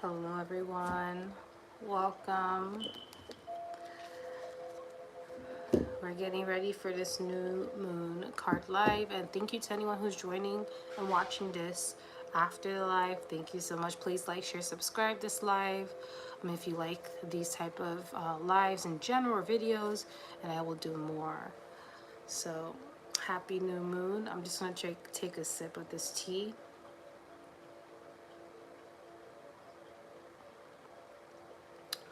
Hello everyone, welcome. We're getting ready for this new moon card live, and thank you to anyone who's joining and watching this after the live. Thank you so much. Please like, share, subscribe this live if you like these type of lives in general or videos, and I will do more. So happy new moon. I'm just going to take a sip of this tea.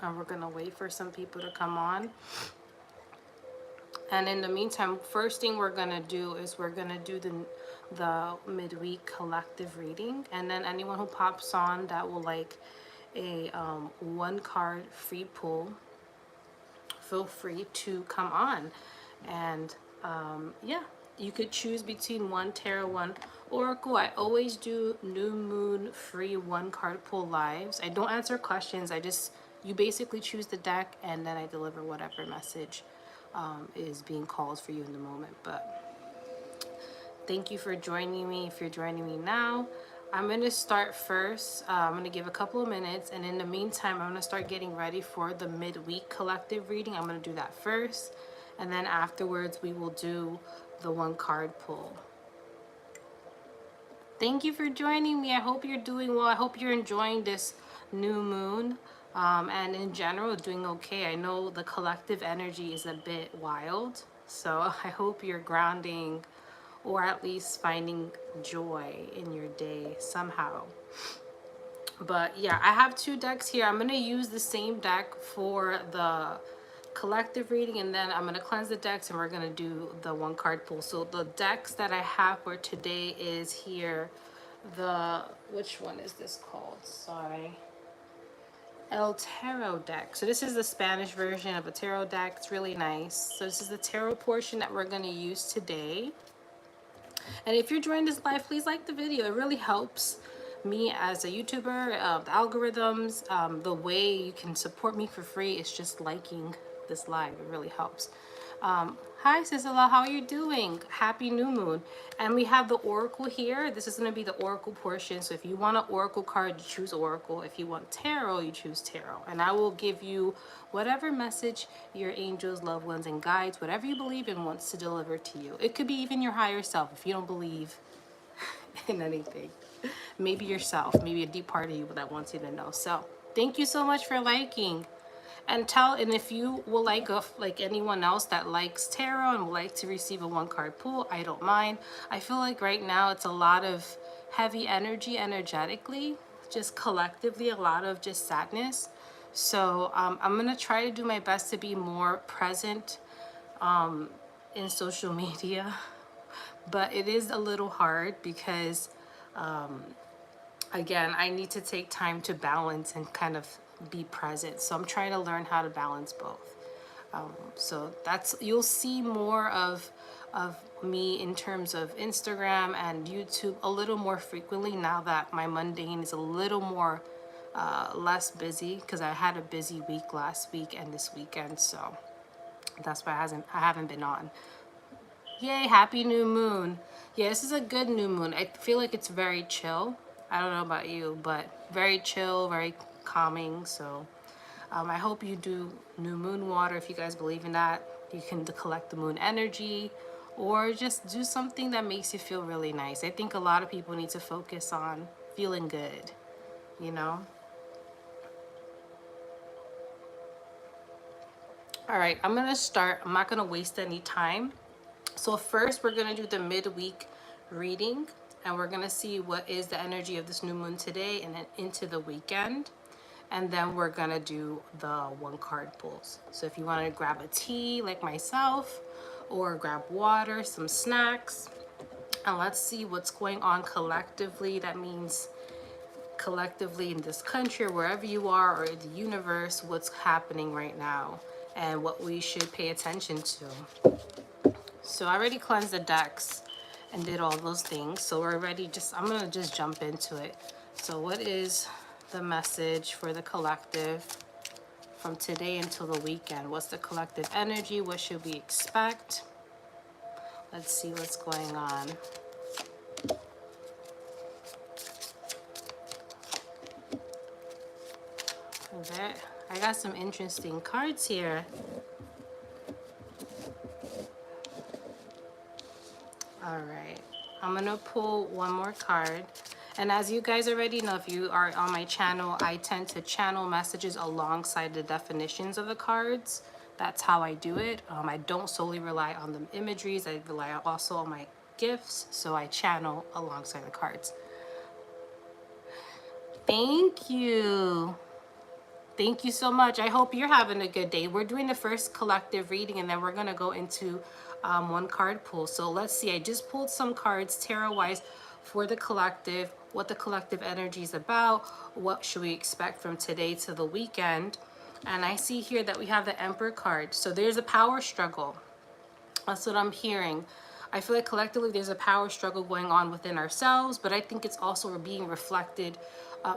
And we're gonna wait for some people to come on. And in the meantime, first thing we're gonna do is we're gonna do the midweek collective reading, and then anyone who pops on that will like a one card free pull, feel free to come on. And yeah, you could choose between one tarot, one oracle. I always do new moon free one card pull lives. I don't answer questions. You basically choose the deck, and then I deliver whatever message is being called for you in the moment. But thank you for joining me. If you're joining me now, I'm going to start first. I'm going to give a couple of minutes, and in the meantime, I'm going to start getting ready for the midweek collective reading. I'm going to do that first, and then afterwards we will do the one card pull. Thank you for joining me. I hope you're doing well. I hope you're enjoying this new moon, and in general doing okay. I know the collective energy is a bit wild, so I hope you're grounding or at least finding joy in your day somehow. But yeah, I have two decks here. I'm going to use the same deck for the collective reading, and then I'm going to cleanse the decks and we're going to do the one card pull. So the decks that I have for today is here which one is this called? Sorry. El Tarot deck. So this is the Spanish version of a tarot deck. It's really nice. So this is the tarot portion that we're going to use today. And if you're joining this live, please like the video. It really helps me as a YouTuber. The algorithms, the way you can support me for free is just liking this live. It really helps. Hi Cicela, how are you doing? Happy new moon. And we have the oracle here. This is going to be the oracle portion. So if you want an oracle card, you choose oracle. If you want tarot, you choose tarot. And I will give you whatever message your angels, loved ones, and guides, whatever you believe in, wants to deliver to you. It could be even your higher self if you don't believe in anything. Maybe yourself, maybe a deep part of you that wants you to know. So thank you so much for liking. And if you will like anyone else that likes tarot and would like to receive a one card pull, I don't mind. I feel like right now it's a lot of heavy energy energetically, just collectively, a lot of just sadness. So I'm gonna try to do my best to be more present in social media, but it is a little hard because again, I need to take time to balance and kind of be present. So I'm trying to learn how to balance both. So you'll see more of me in terms of Instagram and YouTube a little more frequently now that my mundane is a little more less busy, because I had a busy week last week and this weekend, so that's why I haven't been on. Yay, happy new moon. Yeah, this is a good new moon. I feel like it's very chill. I don't know about you, but very chill, very calming. So I hope you do new moon water if you guys believe in that. You can collect the moon energy or just do something that makes you feel really nice. I think a lot of people need to focus on feeling good, you know? All right, I'm gonna start. I'm not gonna waste any time. So first we're gonna do the midweek reading, and we're gonna see what is the energy of this new moon today and then into the weekend. And then we're gonna do the one card pulls. So if you wanna grab a tea like myself, or grab water, some snacks, and let's see what's going on collectively. That means collectively in this country, or wherever you are, or in the universe, what's happening right now and what we should pay attention to. So I already cleansed the decks and did all those things. So we're ready. I'm gonna just jump into it. So what is the message for the collective from today until the weekend? What's the collective energy? What should we expect? Let's see what's going on. I got some interesting cards here. All right, I'm gonna pull one more card. And as you guys already know, if you are on my channel, I tend to channel messages alongside the definitions of the cards. That's how I do it. I don't solely rely on the imageries. I rely also on my gifts, so I channel alongside the cards. Thank you. Thank you so much. I hope you're having a good day. We're doing the first collective reading, and then we're going to go into one card pull. So let's see. I just pulled some cards tarot-wise for the collective, what the collective energy is about, what should we expect from today to the weekend. And I see here that we have the Emperor card. So there's a power struggle. That's what I'm hearing. I feel like collectively there's a power struggle going on within ourselves, but I think it's also being reflected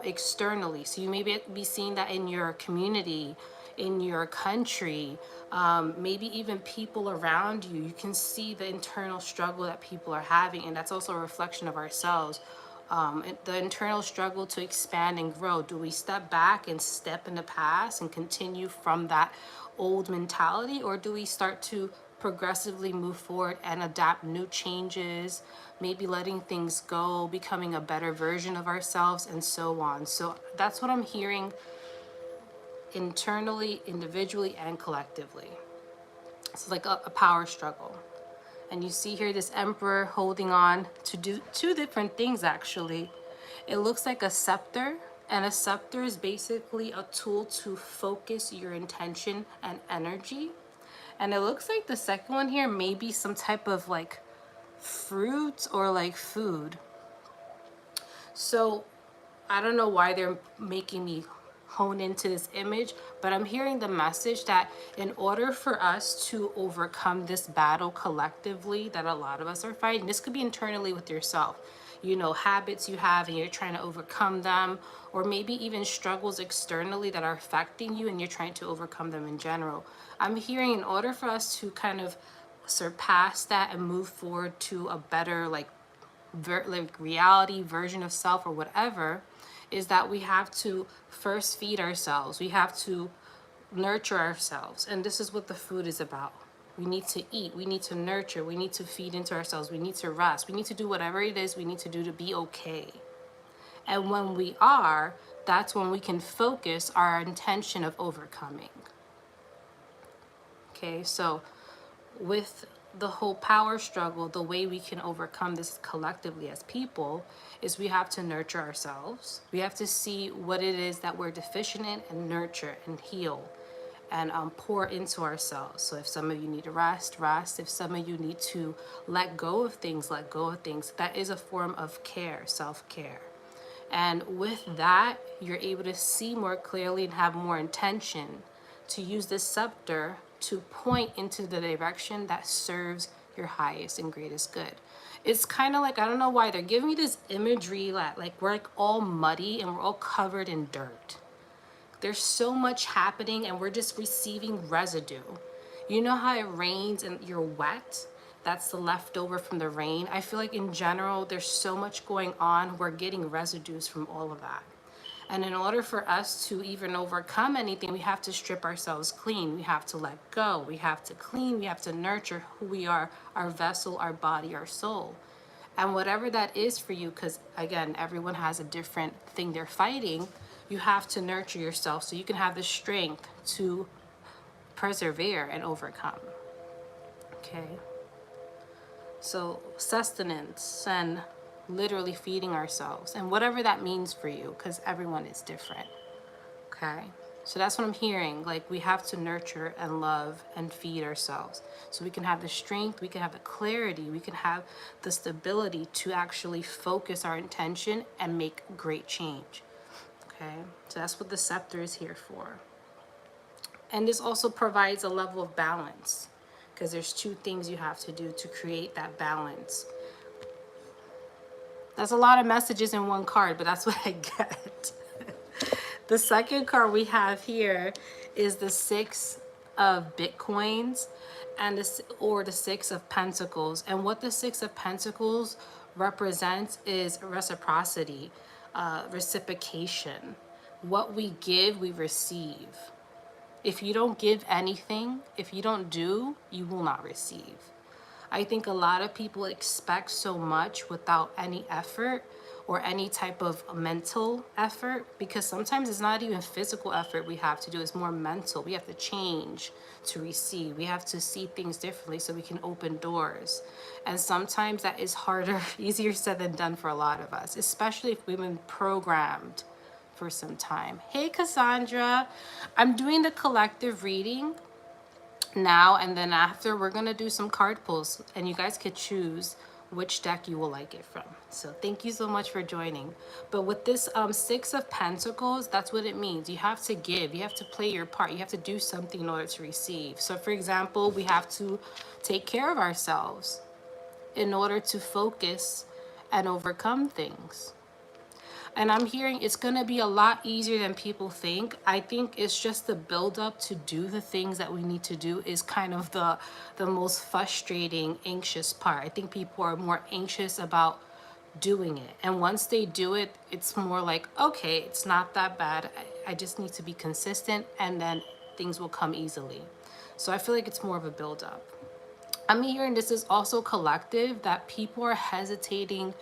externally. So you may be seeing that in your community, in your country, maybe even people around you. You can see the internal struggle that people are having, and that's also a reflection of ourselves. The internal struggle to expand and grow. Do we step back and step in the past and continue from that old mentality, or do we start to progressively move forward and adapt new changes, maybe letting things go, becoming a better version of ourselves, and so on. So that's what I'm hearing internally, individually, and collectively. It's like a power struggle. And you see here this Emperor holding on to do two different things, actually. It looks like a scepter, and a scepter is basically a tool to focus your intention and energy. And it looks like the second one here may be some type of like fruit or like food. So I don't know why they're making me hone into this image, but I'm hearing the message that in order for us to overcome this battle collectively that a lot of us are fighting, this could be internally with yourself, you know, habits you have and you're trying to overcome them, or maybe even struggles externally that are affecting you and you're trying to overcome them in general. I'm hearing in order for us to kind of surpass that and move forward to a better like reality version of self or whatever, is that we have to first feed ourselves. We have to nurture ourselves. And this is what the food is about. We need to eat. We need to nurture. We need to feed into ourselves. We need to rest. We need to do whatever it is we need to do to be okay. And when we are, that's when we can focus our intention of overcoming. Okay, so with the whole power struggle, the way we can overcome this collectively as people is we have to nurture ourselves. We have to see what it is that we're deficient in and nurture and heal and pour into ourselves. So if some of you need to rest. If some of you need to let go of things. That is a form of care, self-care. And with that, you're able to see more clearly and have more intention to use this scepter to point into the direction that serves your highest and greatest good. It's kind of like, I don't know why they're giving me this imagery that like we're like all muddy and we're all covered in dirt. There's so much happening and we're just receiving residue. You know how it rains and you're wet? That's the leftover from the rain. I feel like in general, there's so much going on. We're getting residues from all of that. And in order for us to even overcome anything, we have to strip ourselves clean. We have to let go. We have to clean. We have to nurture who we are, our vessel, our body, our soul. And whatever that is for you, because again, everyone has a different thing they're fighting, you have to nurture yourself so you can have the strength to persevere and overcome. Okay. So sustenance and literally feeding ourselves and whatever that means for you, because everyone is different. Okay, so that's what I'm hearing. Like we have to nurture and love and feed ourselves so we can have the strength, we can have the clarity, we can have the stability to actually focus our intention and make great change. Okay, so that's what the scepter is here for. And this also provides a level of balance, because there's two things you have to do to create that balance. That's a lot of messages in one card, but that's what I get. The second card we have here is the Six of Bitcoins and the Six of Pentacles. And what the Six of Pentacles represents is reciprocity, reciprocation. What we give, we receive. If you don't give anything, if you don't do, you will not receive. I think a lot of people expect so much without any effort or any type of mental effort, because sometimes it's not even physical effort we have to do, it's more mental. We have to change to receive. We have to see things differently so we can open doors. And sometimes that is harder, easier said than done for a lot of us, especially if we've been programmed for some time. Hey Cassandra, I'm doing the collective reading now, and then after we're gonna do some card pulls, and you guys could choose which deck you will like it from. So thank you so much for joining. But with this Six of Pentacles, that's what it means. You have to give, you have to play your part, you have to do something in order to receive. So for example, we have to take care of ourselves in order to focus and overcome things. And I'm hearing it's going to be a lot easier than people think. I think it's just the build up to do the things that we need to do is kind of the most frustrating, anxious part. I think people are more anxious about doing it. And once they do it, it's more like, okay, it's not that bad. I just need to be consistent, and then things will come easily. So I feel like it's more of a build up. I'm hearing this is also collective, that people are hesitating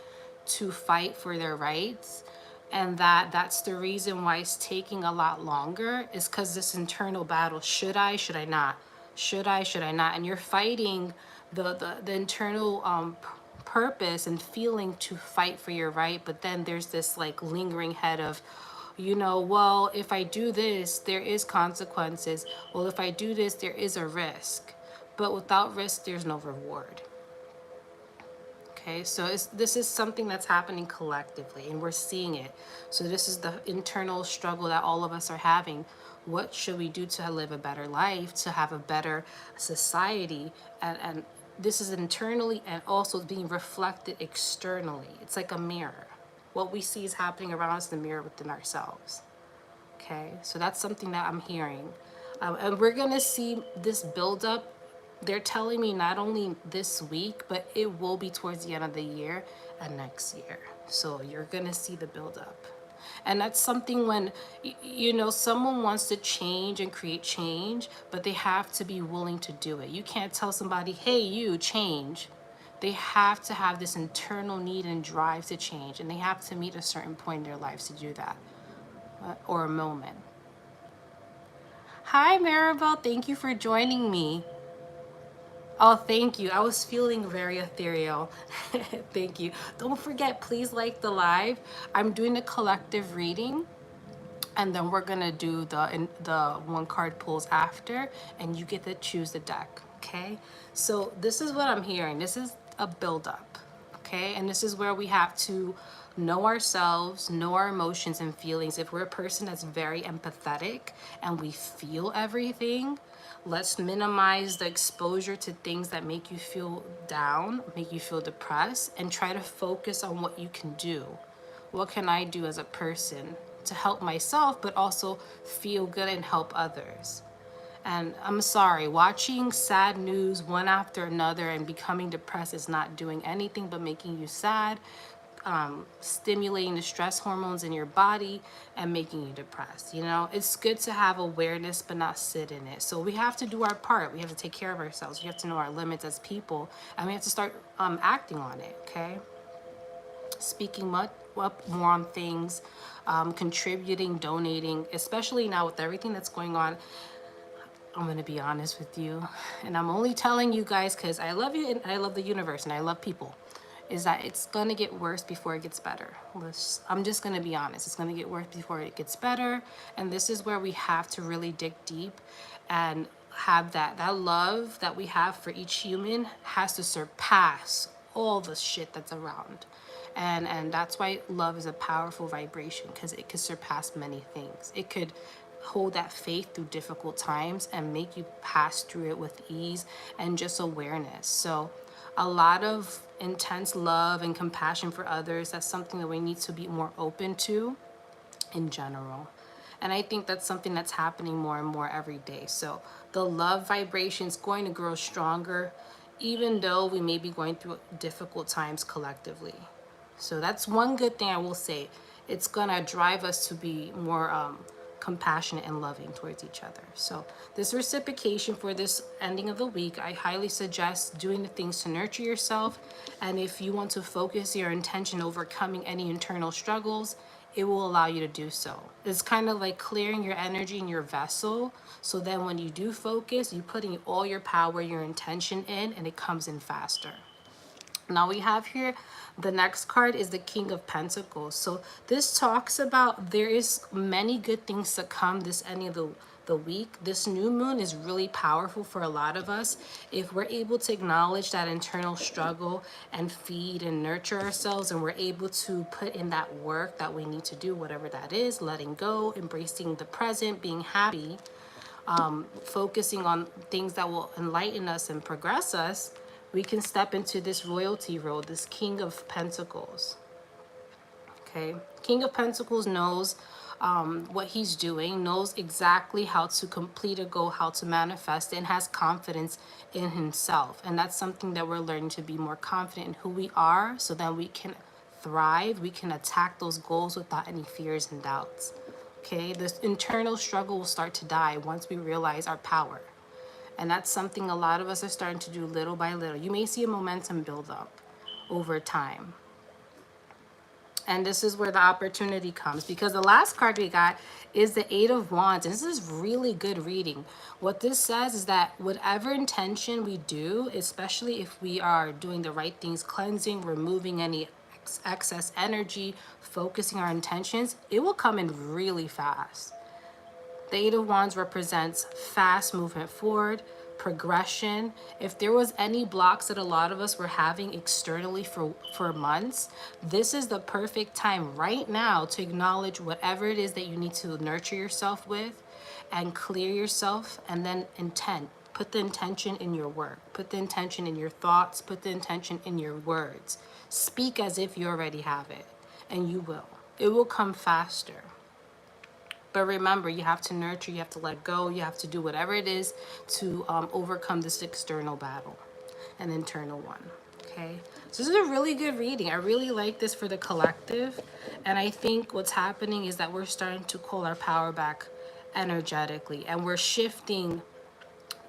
to fight for their rights, and that's the reason why it's taking a lot longer, is because this internal battle, should I not, should I not, and you're fighting the internal purpose and feeling to fight for your right, but then there's this like lingering head of, you know, well, if I do this there is consequences, well, if I do this there is a risk, but without risk there's no reward. Okay, so this is something that's happening collectively, and we're seeing it. So this is the internal struggle that all of us are having. What should we do to live a better life, to have a better society? And this is internally and also being reflected externally. It's like a mirror. What we see is happening around us, the mirror within ourselves. Okay, so that's something that I'm hearing. And we're going to see this build up. They're telling me not only this week, but it will be towards the end of the year and next year. So you're going to see the build up. And that's something when, you know, someone wants to change and create change, but they have to be willing to do it. You can't tell somebody, hey, you change. They have to have this internal need and drive to change, and they have to meet a certain point in their lives to do that, or a moment. Hi, Maribel. Thank you for joining me. Oh, thank you. I was feeling very ethereal. Thank you. Don't forget, please like the live. I'm doing a collective reading, and then we're gonna do the one card pulls after, and you get to choose the deck. Okay. So this is what I'm hearing. This is a build up. Okay, and this is where we have to know ourselves, know our emotions and feelings. If we're a person that's very empathetic and we feel everything, let's minimize the exposure to things that make you feel down, make you feel depressed, and try to focus on what you can do. What can I do as a person to help myself, but also feel good and help others? And I'm sorry, watching sad news one after another and becoming depressed is not doing anything but making you sad, stimulating the stress hormones in your body and making you depressed. You know, it's good to have awareness but not sit in it. So we have to do our part. We have to take care of ourselves. We have to know our limits as people, and we have to start acting on it. Okay, speaking up more on things, contributing, donating, especially now with everything that's going on. I'm going to be honest with you, and I'm only telling you guys because I love you and I love the universe and I love people, is that it's going to get worse before it gets better. I'm just going to be honest. It's going to get worse before it gets better. And this is where we have to really dig deep and have that love that we have for each human has to surpass all the shit that's around. And that's why love is a powerful vibration, because it could surpass many things. It could hold that faith through difficult times and make you pass through it with ease and just awareness. So a lot of intense love and compassion for others, that's something that we need to be more open to in general. And I think that's something that's happening more and more every day. So the love vibration is going to grow stronger, even though we may be going through difficult times collectively. So that's one good thing I will say. it's gonna drive us to be more compassionate and loving towards each other. So this reciprocation for this ending of the week, I highly suggest doing the things to nurture yourself. And if you want to focus your intention overcoming any internal struggles, it will allow you to do so. It's kind of like clearing your energy in your vessel. So then when you do focus, you putting all your power, your intention in, and it comes in faster. Now we have here, the next card is the King of Pentacles. So this talks about there is many good things to come this ending of the week. This new moon is really powerful for a lot of us. If we're able to acknowledge that internal struggle and feed and nurture ourselves, and we're able to put in that work that we need to do, whatever that is, letting go, embracing the present, being happy, focusing on things that will enlighten us and progress us, we can step into this royalty role, this King of Pentacles. Okay, King of Pentacles knows what he's doing, knows exactly how to complete a goal, how to manifest it, and has confidence in himself. And that's something that we're learning, to be more confident in who we are, so that we can thrive, we can attack those goals without any fears and doubts. Okay, this internal struggle will start to die once we realize our power. And that's something a lot of us are starting to do little by little. You may see a momentum build up over time. And this is where the opportunity comes, because the last card we got is the Eight of Wands. And this is really good reading. What this says is that whatever intention we do, especially if we are doing the right things, cleansing, removing any excess energy, focusing our intentions, it will come in really fast. The Eight of Wands represents fast movement forward, progression. If there was any blocks that a lot of us were having externally for months, this is the perfect time right now to acknowledge whatever it is that you need to nurture yourself with and clear yourself, and then intent. Put the intention in your work. Put the intention in your thoughts. Put the intention in your words. Speak as if you already have it, and you will. It will come faster. But remember, you have to nurture, you have to let go, you have to do whatever it is to overcome this external battle, an internal one, okay? So this is a really good reading. I really like this for the collective. And I think what's happening is that we're starting to call our power back energetically. And we're shifting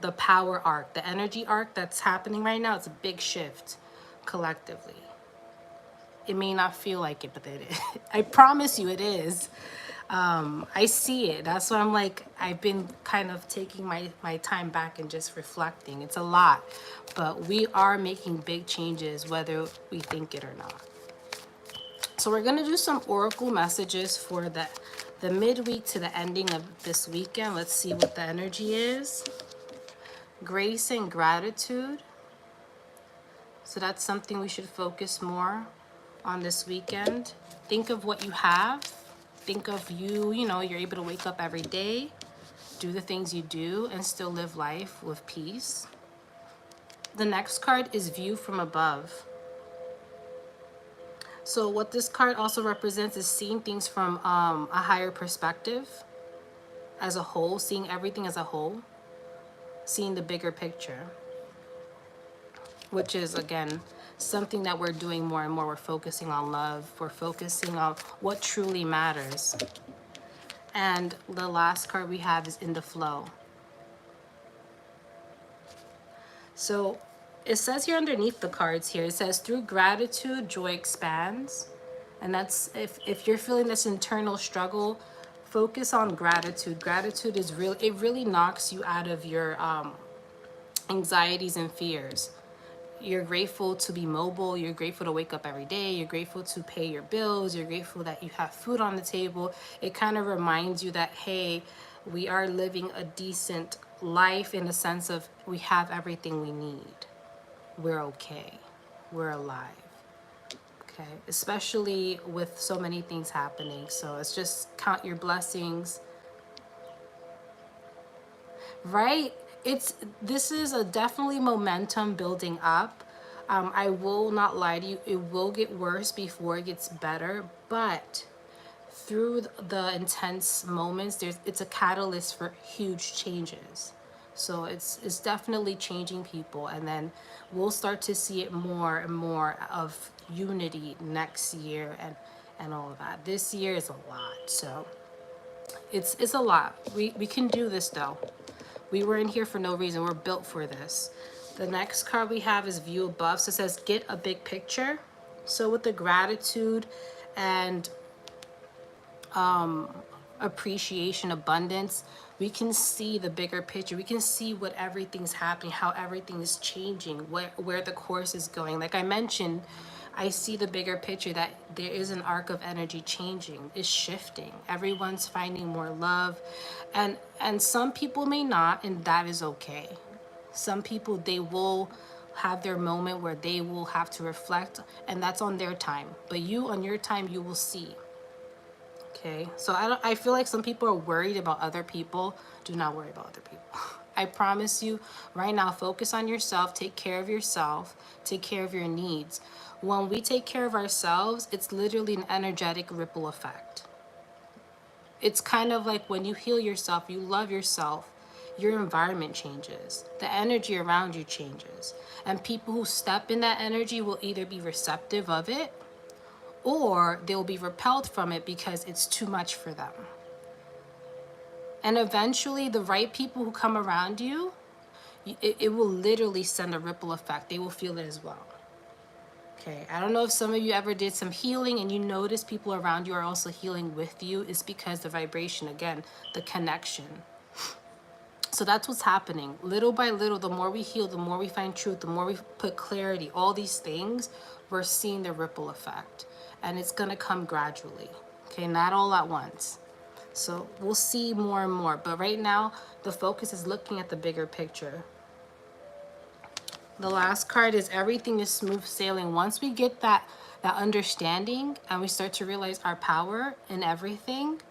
the power arc, the energy arc that's happening right now. It's a big shift collectively. It may not feel like it, but it is. I promise you it is. I see it. That's why I'm like, I've been kind of taking my time back and just reflecting. It's a lot, but we are making big changes, whether we think it or not. So we're going to do some oracle messages for the midweek to the ending of this weekend. Let's see what the energy is. Grace and gratitude. So that's something we should focus more on this weekend. Think of what you have. Think of you know, you're able to wake up every day, do the things you do, and still live life with peace. The next card is View from Above. So what this card also represents is seeing things from a higher perspective as a whole, seeing everything as a whole, seeing the bigger picture, which is, again, something that we're doing more and more. We're focusing on love. We're focusing on what truly matters. And the last card we have is In the Flow. So it says here underneath the cards here, it says, through gratitude, joy expands. And that's, if you're feeling this internal struggle, focus on gratitude. Gratitude is real. It really knocks you out of your anxieties and fears. You're grateful to be mobile. You're grateful to wake up every day. You're grateful to pay your bills. You're grateful that you have food on the table. It kind of reminds you that, hey, we are living a decent life, in the sense of we have everything we need. We're okay. We're alive. Okay, especially with so many things happening. So it's just count your blessings. Right? This is a definitely momentum building up. I will not lie to you, it will get worse before it gets better, but through the intense moments, it's a catalyst for huge changes. So it's definitely changing people, and then we'll start to see it more and more of unity next year, and all of that. This year is a lot, so it's a lot. We can do this though. We were in here for no reason. We're built for this. The next card we have is view above. So it says get a big picture. So with the gratitude and appreciation, abundance, we can see the bigger picture. We can see what everything's happening, how everything is changing, where the course is going. Like I mentioned, I see the bigger picture, that there is an arc of energy changing, is shifting. Everyone's finding more love, and some people may not, and that is okay. Some people, they will have their moment where they will have to reflect, and that's on their time. But you, on your time, you will see. Okay, so I feel like some people are worried about other people. Do not worry about other people. I promise you right now, focus on yourself, take care of yourself, take care of your needs. When we take care of ourselves, it's literally an energetic ripple effect. It's kind of like when you heal yourself, you love yourself, your environment changes. The energy around you changes. And people who step in that energy will either be receptive of it, or they'll be repelled from it because it's too much for them. And eventually, the right people who come around you, it will literally send a ripple effect. They will feel it as well. Okay, I don't know if some of you ever did some healing and you notice people around you are also healing with you. It's because the vibration, again, the connection. So that's what's happening. Little by little, the more we heal, the more we find truth, the more we put clarity, all these things, we're seeing the ripple effect. And it's going to come gradually. Okay, not all at once. So we'll see more and more. But right now, the focus is looking at the bigger picture. The last card is everything is smooth sailing. Once we get that understanding and we start to realize our power in everything,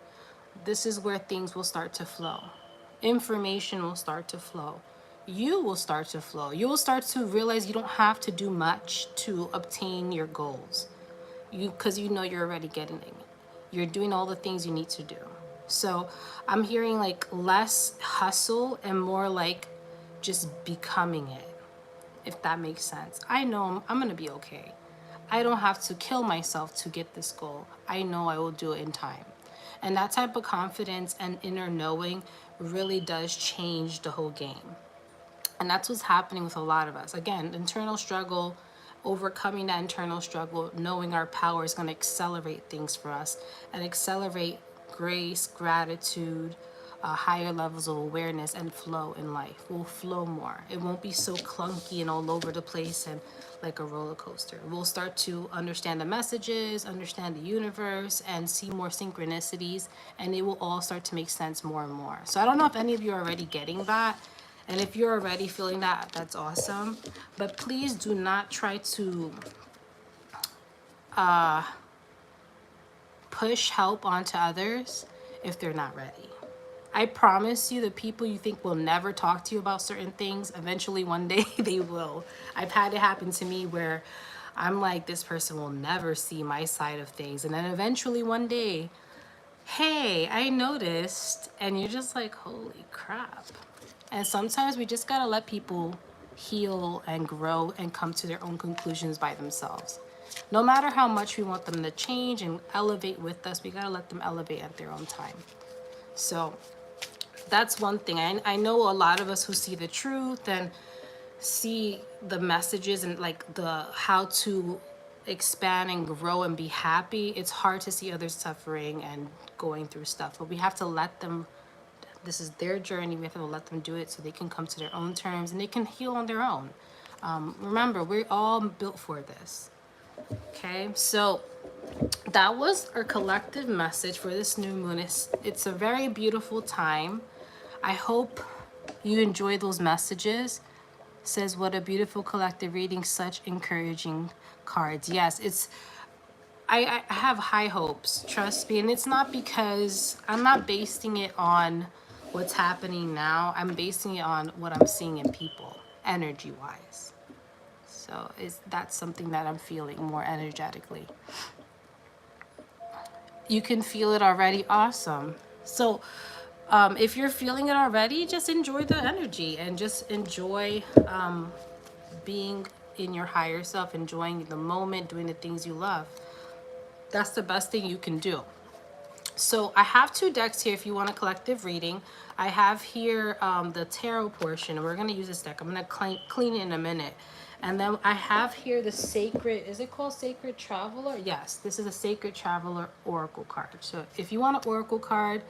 this is where things will start to flow. Information will start to flow. You will start to flow. You will start to realize you don't have to do much to obtain your goals. Because you know you're already getting it. You're doing all the things you need to do. So I'm hearing like less hustle and more like just becoming it, if that makes sense. I know I'm gonna be okay. I don't have to kill myself to get this goal. I know I will do it in time. And that type of confidence and inner knowing really does change the whole game. And that's what's happening with a lot of us. Again, internal struggle, overcoming that internal struggle, knowing our power is going to accelerate things for us and accelerate grace, gratitude, higher levels of awareness and flow in life. We'll flow more. It won't be so clunky and all over the place and like a roller coaster. We'll start to understand the messages, understand the universe, and see more synchronicities, and it will all start to make sense more and more. So I don't know if any of you are already getting that. And if you're already feeling that, that's awesome. But please do not try to push help onto others if they're not ready. I promise you, the people you think will never talk to you about certain things, eventually one day they will. I've had it happen to me where I'm like, this person will never see my side of things. And then eventually one day, hey, I noticed. And you're just like, holy crap. And sometimes we just gotta let people heal and grow and come to their own conclusions by themselves. No matter how much we want them to change and elevate with us, we gotta let them elevate at their own time. So that's one thing. I know a lot of us who see the truth and see the messages and like the how to expand and grow and be happy. It's hard to see others suffering and going through stuff, but we have to let them. This is their journey. We have to let them do it so they can come to their own terms and they can heal on their own. Remember, we're all built for this. Okay, so that was our collective message for this new moon. It's a very beautiful time. I hope you enjoy those messages. It says, what a beautiful collective reading, such encouraging cards. Yes, I have high hopes, trust me. And it's not because I'm not basing it on what's happening now. I'm basing it on what I'm seeing in people, energy-wise. So that's something that I'm feeling more energetically. You can feel it already. Awesome. So if you're feeling it already, just enjoy the energy and just enjoy being in your higher self, enjoying the moment, doing the things you love. That's the best thing you can do. So I have 2 decks here if you want a collective reading. I have here the tarot portion, and we're going to use this deck. I'm going to clean it in a minute. And then I have here the Sacred, is it called Sacred Traveler? Yes, this is a Sacred Traveler Oracle card. So if you want an Oracle card,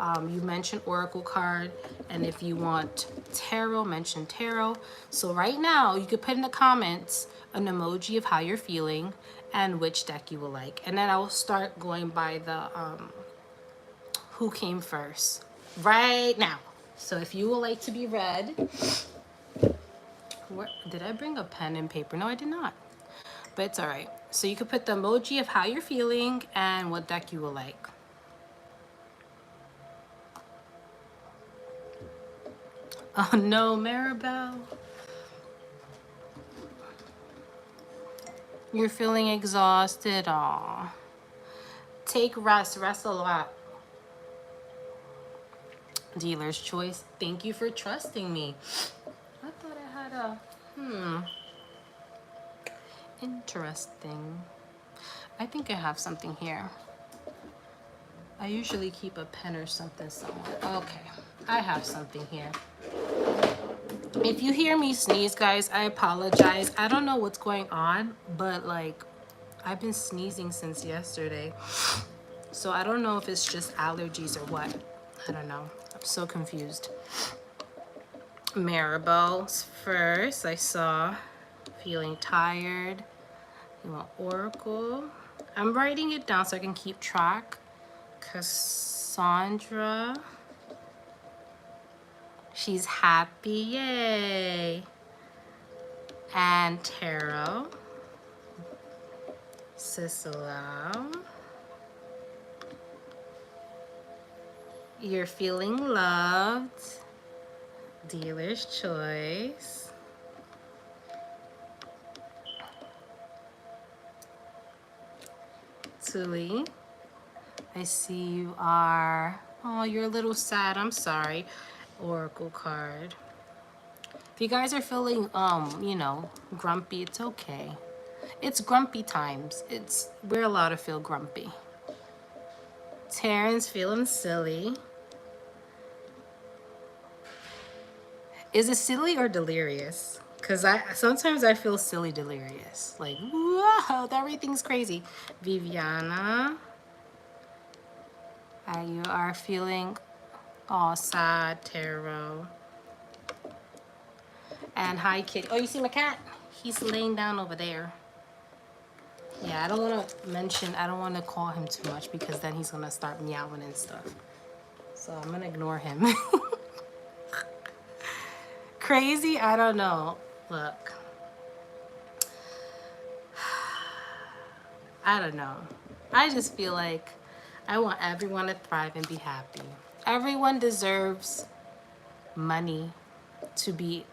you mention Oracle card. And if you want tarot, mention tarot. So right now, you could put in the comments an emoji of how you're feeling and which deck you will like. And then I will start going by the who came first right now. So if you would like to be read, did I bring a pen and paper? No, I did not, but it's all right. So you could put the emoji of how you're feeling and what deck you will like. Oh no, Maribel. You're feeling exhausted. Aw. Take rest. Rest a lot. Dealer's choice. Thank you for trusting me. I thought I had a... Interesting. I think I have something here. I usually keep a pen or something somewhere. Okay. I have something here. If you hear me sneeze, guys, I apologize. I don't know what's going on, but like I've been sneezing since yesterday. So I don't know if it's just allergies or what. I don't know. I'm so confused. Maribel's first. I saw feeling tired. You want Oracle. I'm writing it down so I can keep track. Cassandra. She's happy, yay. And Tarot. Cicelo. You're feeling loved. Dealer's choice. Tuli. I see you are, oh, you're a little sad, I'm sorry. Oracle card. If you guys are feeling, you know, grumpy, it's okay. It's grumpy times. We're allowed to feel grumpy. Terrence feeling silly. Is it silly or delirious? Because sometimes I feel silly delirious. Like, whoa, everything's crazy. Viviana. You are feeling all sad, tarot. And hi, kid. Oh, you see my cat? He's laying down over there. Yeah, I don't want to call him too much because then he's going to start meowing and stuff. So I'm going to ignore him. Crazy? I don't know. Look. I don't know. I just feel like I want everyone to thrive and be happy. Everyone deserves money to be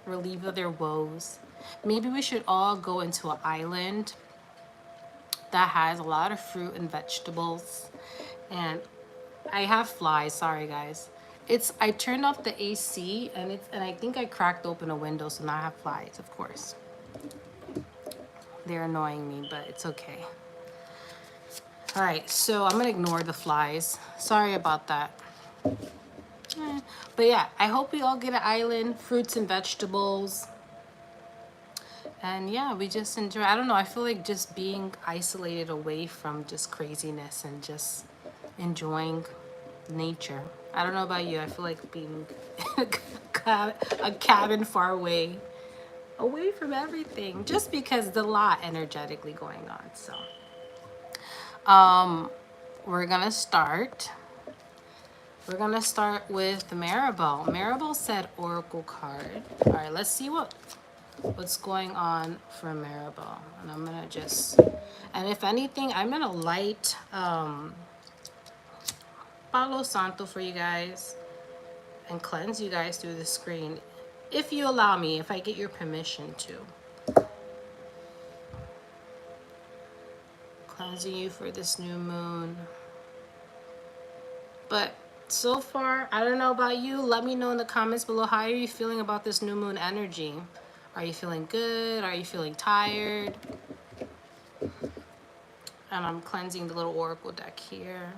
relieved of their woes. Maybe we should all go into an island that has a lot of fruit and vegetables. And I have flies, sorry guys. I turned off the AC and I think I cracked open a window, so now I have flies, of course. They're annoying me, but it's okay. All right, so I'm gonna ignore the flies. Sorry about that. But yeah, I hope we all get an island, fruits and vegetables. And yeah, we just enjoy, I don't know, I feel like just being isolated away from just craziness and just enjoying nature. I don't know about you, I feel like being a cabin far away from everything, just because there's a lot energetically going on. So we're gonna start with Maribel. Maribel said Oracle card. All right, let's see what's going on for Maribel. And I'm gonna and if anything, I'm gonna light Palo Santo for you guys and cleanse you guys through the screen, if you allow me, if I get your permission to. Cleansing you for this new moon. But so far, I don't know about you. Let me know in the comments below, how are you feeling about this new moon energy? Are you feeling good? Are you feeling tired? And I'm cleansing the little oracle deck here.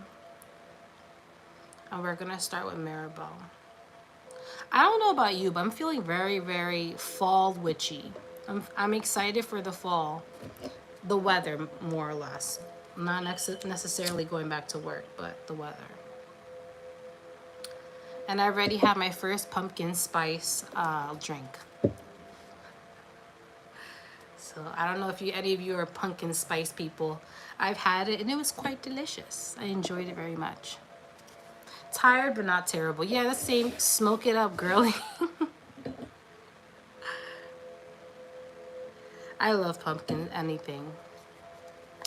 And we're gonna start with Maribel. I don't know about you, but I'm feeling very, very fall witchy. I'm excited for the fall. The weather, more or less. Not necessarily going back to work, but the weather. And I already had my first pumpkin spice drink. So I don't know if any of you are pumpkin spice people. I've had it and it was quite delicious. I enjoyed it very much. Tired but not terrible. Yeah, the same. Smoke it up, girly. I love pumpkin anything.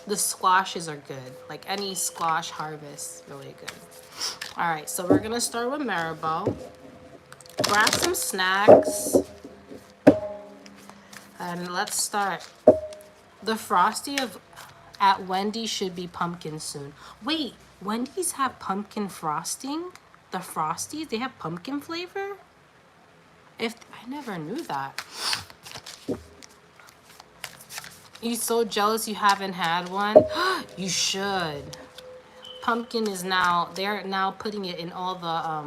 The squashes are good. Like any squash harvest, really good. All right, so we're gonna start with Maribel. Grab some snacks. And let's start. The Frosty at Wendy's should be pumpkin soon. Wait, Wendy's have pumpkin frosting? The Frosties, they have pumpkin flavor? I never knew that. You so jealous you haven't had one? You should. Pumpkin is now, they're now putting it in all the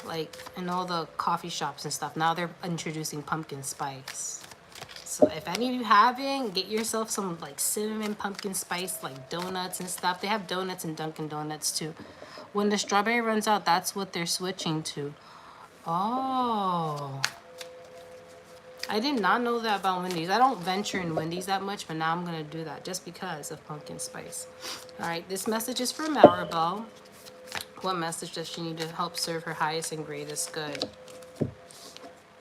like in all the coffee shops and stuff. Now they're introducing pumpkin spice. So if any of you haven't, get yourself some like cinnamon pumpkin spice like donuts and stuff. They have donuts in Dunkin' Donuts too. When the strawberry runs out, that's what they're switching to. Oh, I did not know that about Wendy's. I don't venture in Wendy's that much, but now I'm gonna do that just because of pumpkin spice. All right, this message is for Maribel. What message does she need to help serve her highest and greatest good?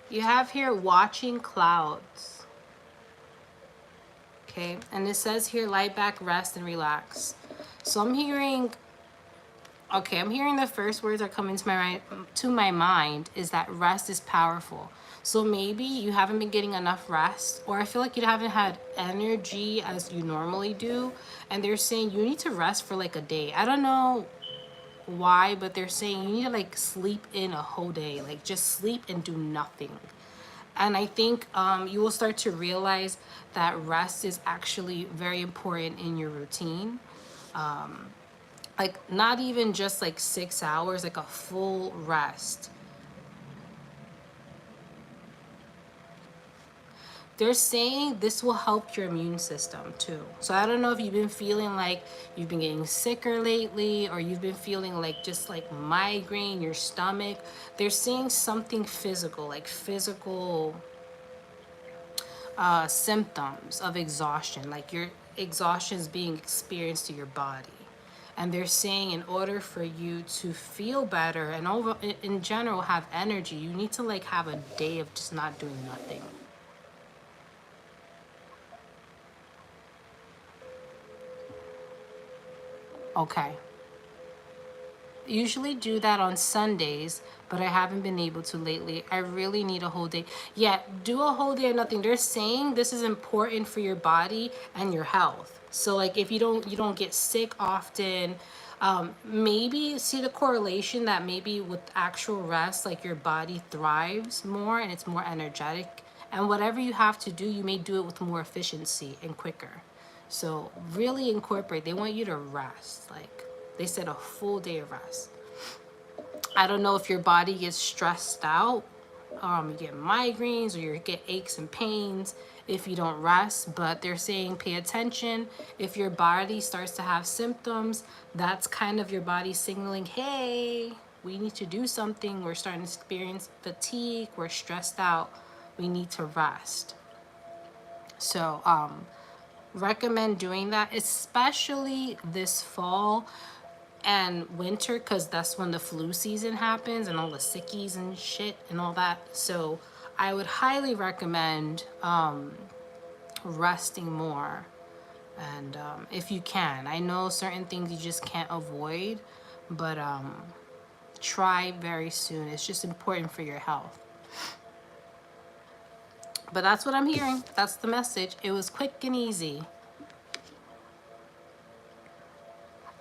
You have here watching clouds. Okay, and it says here lie back, rest, and relax. So I'm hearing, okay, I'm hearing the first words that come into my mind is that rest is powerful. So maybe you haven't been getting enough rest, or I feel like you haven't had energy as you normally do, and they're saying you need to rest for like a day. I don't know why, but they're saying you need to like sleep in a whole day, like just sleep and do nothing. And I think you will start to realize that rest is actually very important in your routine. Like not even just like 6 hours, like a full rest. They're saying this will help your immune system too. So I don't know if you've been feeling like you've been getting sicker lately, or you've been feeling like just like migraine, your stomach. They're saying something physical, like physical symptoms of exhaustion, like your exhaustion is being experienced to your body. And they're saying in order for you to feel better and in general have energy, you need to like have a day of just not doing nothing. Okay. Usually do that on Sundays, but I haven't been able to lately. I really need a whole day. Yeah, do a whole day of nothing. They're saying this is important for your body and your health. So like if you don't get sick often, maybe see the correlation that maybe with actual rest, like your body thrives more and it's more energetic. And whatever you have to do, you may do it with more efficiency and quicker. So really incorporate. They want you to rest. Like they said, a full day of rest. I don't know if your body gets stressed out, you get migraines, or you get aches and pains if you don't rest, but they're saying pay attention. If your body starts to have symptoms, that's kind of your body signaling, hey, we need to do something. We're starting to experience fatigue. We're stressed out. We need to rest. So, recommend doing that, especially this fall and winter, because that's when the flu season happens and all the sickies and shit and all that. So I would highly recommend resting more. And if you can, I know certain things you just can't avoid, but try very soon. It's just important for your health. But that's what I'm hearing. That's the message. It was quick and easy.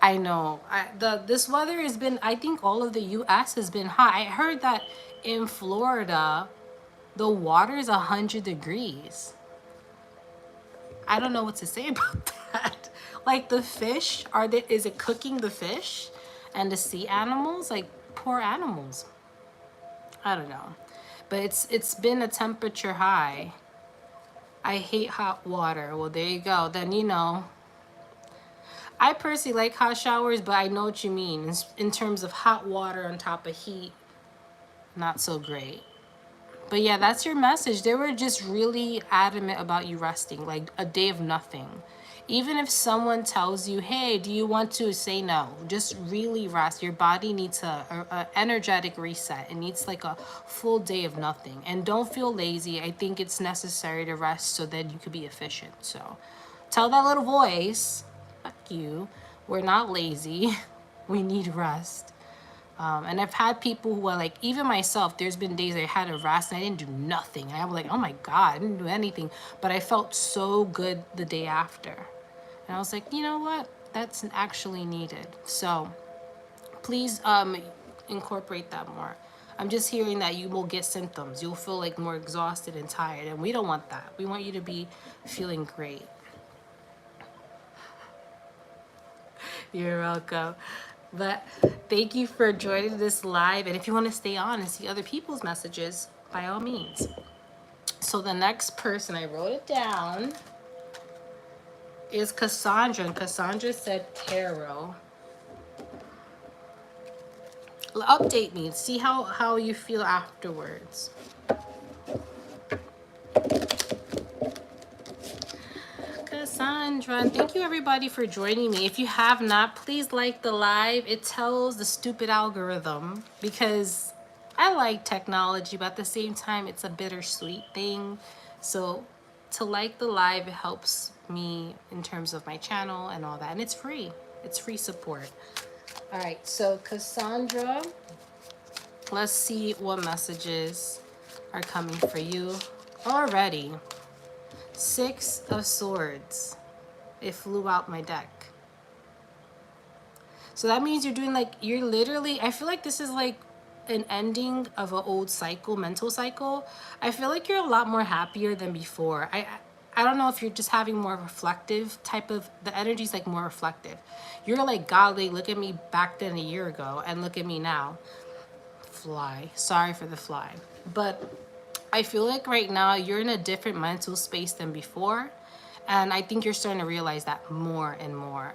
I know. This weather has been, I think all of the U.S. has been hot. I heard that in Florida, the water is 100 degrees. I don't know what to say about that. Like the fish, is it cooking the fish and the sea animals? Like poor animals. I don't know. But it's been a temperature high. I hate hot water. Well, there you go. Then you know. I personally like hot showers, but I know what you mean. In terms of hot water on top of heat, not so great. But yeah, that's your message. They were just really adamant about you resting, like a day of nothing. Even if someone tells you, hey, do you want to, say no? Just really rest. Your body needs a energetic reset. It needs like a full day of nothing. And don't feel lazy. I think it's necessary to rest so that you could be efficient. So tell that little voice, fuck you. We're not lazy. We need rest. And I've had people who are like, even myself, there's been days I had a rest and I didn't do nothing. And I was like, oh my God, I didn't do anything. But I felt so good the day after. And I was like, you know what? That's actually needed. So please incorporate that more. I'm just hearing that you will get symptoms. You'll feel like more exhausted and tired. And we don't want that. We want you to be feeling great. You're welcome. But thank you for joining this live. And if you want to stay on and see other people's messages, by all means. So the next person, I wrote it down, is Cassandra. And Cassandra said tarot. Update me. See how you feel afterwards. Cassandra, and thank you everybody for joining me. If you have not, please like the live. It tells the stupid algorithm, because I like technology, but at the same time it's a bittersweet thing. So to like the live, it helps me in terms of my channel and all that, and it's free. It's free support. All right, so Cassandra, let's see what messages are coming for you already. 6 of Swords. It flew out my deck. So that means you're doing like, you're literally, I feel like this is like an ending of an old cycle, mental cycle. I feel like you're a lot more happier than before. I don't know if you're just having more reflective type of, the energy's like more reflective. You're like, golly, look at me back then a year ago and look at me now. Fly. Sorry for the fly. But I feel like right now you're in a different mental space than before. And I think you're starting to realize that more and more.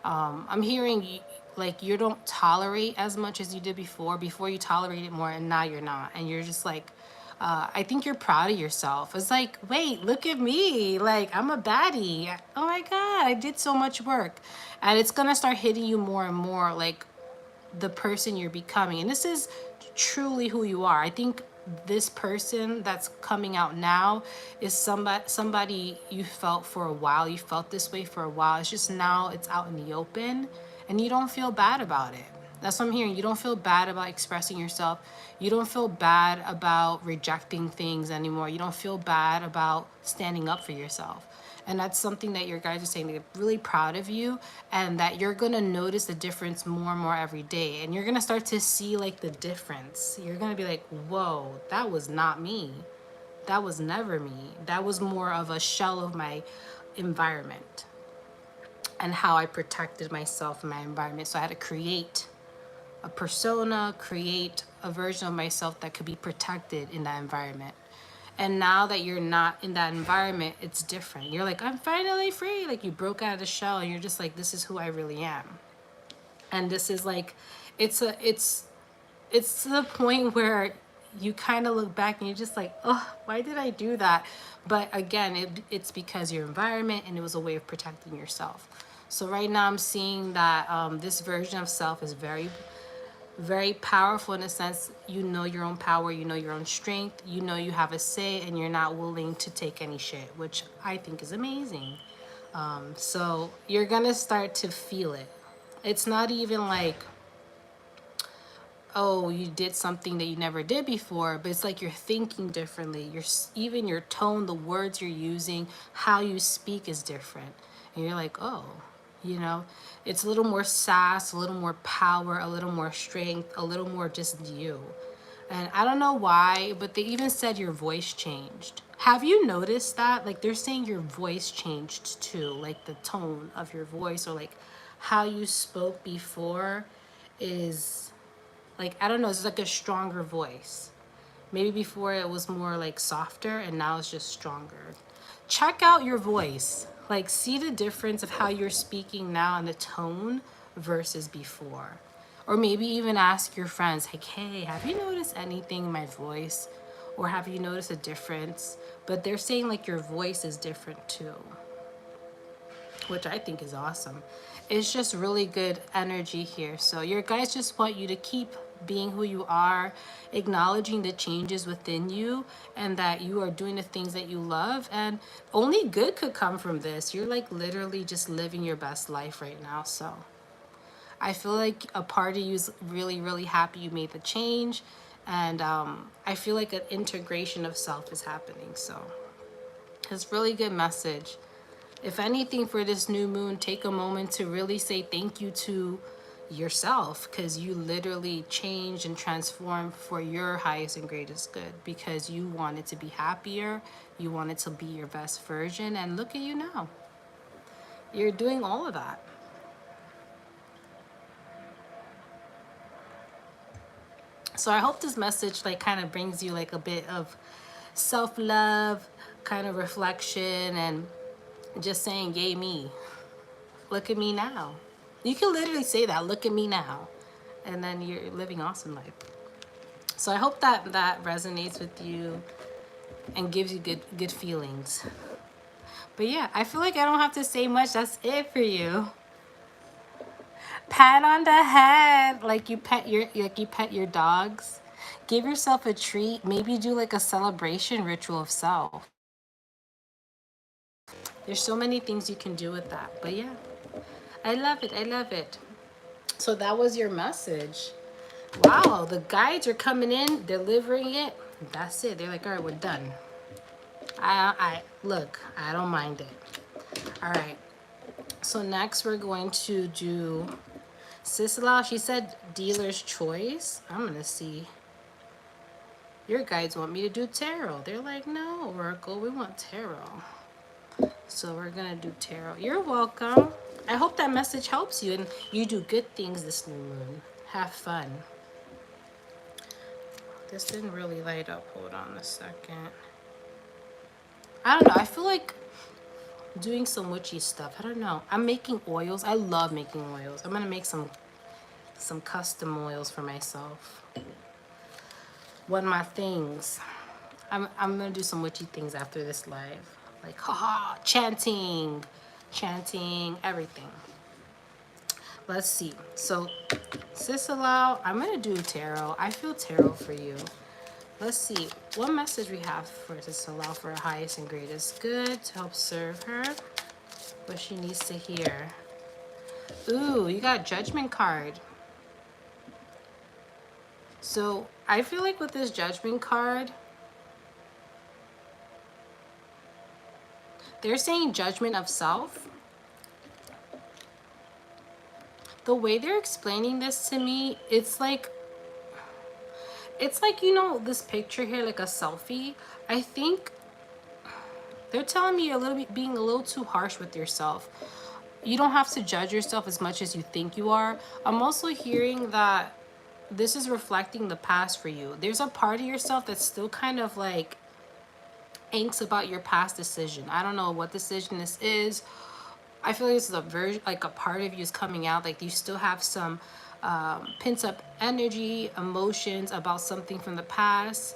I'm hearing like you don't tolerate as much as you did before. Before you tolerated more and now you're not. And you're just like, I think you're proud of yourself. It's like, wait, look at me. Like, I'm a baddie. Oh my God, I did so much work. And it's going to start hitting you more and more like the person you're becoming. And this is truly who you are. I think this person that's coming out now is somebody you felt for a while. You felt this way for a while. It's just now it's out in the open and you don't feel bad about it. That's what I'm hearing. You don't feel bad about expressing yourself. You don't feel bad about rejecting things anymore. You don't feel bad about standing up for yourself. And that's something that your guys are saying. They're really proud of you and that you're going to notice the difference more and more every day. And you're going to start to see like the difference. You're going to be like, whoa, that was not me. That was never me. That was more of a shell of my environment and how I protected myself in my environment. So I had to create a persona, create a version of myself that could be protected in that environment. And now that you're not in that environment, it's different. You're like, I'm finally free. Like you broke out of the shell and you're just like, this is who I really am. And this is like, it's to the point where you kind of look back and you're just like, oh, why did I do that? But again, it's because your environment and it was a way of protecting yourself. So right now I'm seeing that this version of self is very, very powerful in a sense. You know your own power, you know your own strength, you know you have a say and you're not willing to take any shit, which I think is amazing. So you're gonna start to feel it. It's not even like, oh, you did something that you never did before, but it's like you're thinking differently. Even your tone, the words you're using, how you speak is different. And you're like, oh, you know, it's a little more sass, a little more power, a little more strength, a little more just you. And I don't know why, but they even said your voice changed. Have you noticed that? Like they're saying your voice changed too, like the tone of your voice or like how you spoke before is like, I don't know, it's like a stronger voice. Maybe before it was more like softer and now it's just stronger. Check out your voice. Like see the difference of how you're speaking now and the tone versus before. Or maybe even ask your friends, like, hey, have you noticed anything in my voice? Or have you noticed a difference? But they're saying like your voice is different too, which I think is awesome. It's just really good energy here. So your guys just want you to keep being who you are, acknowledging the changes within you and that you are doing the things that you love, and only good could come from this. You're like literally just living your best life right now. So I feel like a part of you is really, really happy you made the change. And I feel like an integration of self is happening. So it's really good message. If anything, for this new moon, take a moment to really say thank you to yourself, because you literally changed and transformed for your highest and greatest good, because you wanted to be happier, you wanted to be your best version, and look at you now. You're doing all of that. So I hope this message like kind of brings you like a bit of self-love, kind of reflection, and just saying, yay me. Look at me now. You can literally say that, look at me now. And then you're living awesome life. So I hope that that resonates with you and gives you good feelings. But yeah, I feel like I don't have to say much. That's it for you. Pat on the head, like you pet your dogs. Give yourself a treat. Maybe do like a celebration ritual of self. There's so many things you can do with that. But yeah, I love it. I love it. So that was your message. Wow, the guides are coming in, delivering it. That's it. They're like, all right, we're done. I look, I don't mind it. All right. So next we're going to do Sisla. She said dealer's choice. I'm gonna see. Your guides want me to do tarot. They're like, no, Oracle, we want tarot. So we're gonna do tarot. You're welcome. I hope that message helps you and you do good things this new moon. Have fun. This didn't really light up. Hold on a second. I don't know. I feel like doing some witchy stuff. I don't know. I'm making oils. I love making oils. I'm gonna make some custom oils for myself. One of my things. I'm gonna do some witchy things after this live. Like haha, chanting, everything. Let's see. So Sisalau, I'm gonna do tarot. I feel tarot for you. Let's see what message we have for Sisalau for her highest and greatest good to help serve her. What she needs to hear. Ooh, you got a judgment card. So I feel like with this judgment card, they're saying judgment of self. The way they're explaining this to me, it's like, you know, this picture here, like a selfie. I think they're telling me you're a little bit being a little too harsh with yourself. You don't have to judge yourself as much as you think you are. I'm also hearing that this is reflecting the past for you. There's a part of yourself that's still kind of like angst about your past decision. I don't know what decision this is. I feel like this is a version, like a part of you is coming out. Like you still have some pent up energy, emotions about something from the past.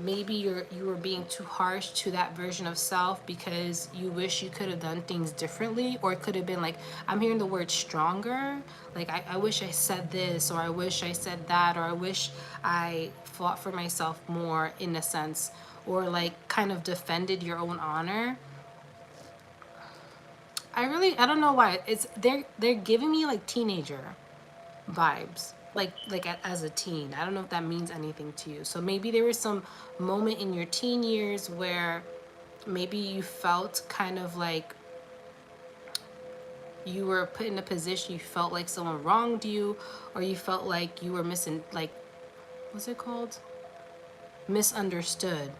Maybe you were being too harsh to that version of self because you wish you could have done things differently, or it could have been like, I'm hearing the word stronger. Like I wish I said this, or I wish I said that, or I wish I fought for myself more in a sense, or like kind of defended your own honor. I don't know why it's they're giving me like teenager vibes, like as a teen. I don't know if that means anything to you. So maybe there was some moment in your teen years where maybe you felt kind of like you were put in a position, you felt like someone wronged you, or you felt like you were missing, like, what's it called, misunderstood.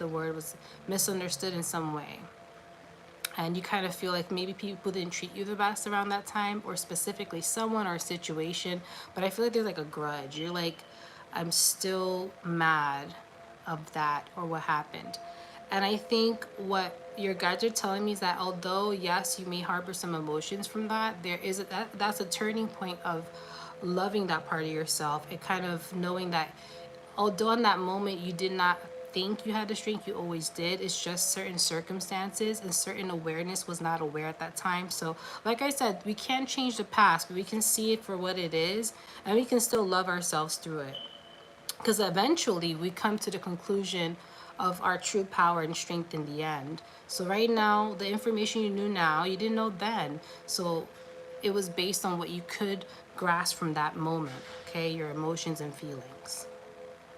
the word was misunderstood in some way. And you kind of feel like maybe people didn't treat you the best around that time, or specifically someone or a situation. But I feel like there's like a grudge. You're like, I'm still mad of that or what happened. And I think what your guides are telling me is that although, yes, you may harbor some emotions from that, that's a turning point of loving that part of yourself, and kind of knowing that although in that moment you did not think you had the strength, you always did. It's just certain circumstances and certain awareness was not aware at that time. So like I said, we can't change the past, but we can see it for what it is, and we can still love ourselves through it. Because eventually we come to the conclusion of our true power and strength in the end. So right now, the information you knew now, you didn't know then. So it was based on what you could grasp from that moment, okay? Your emotions and feelings.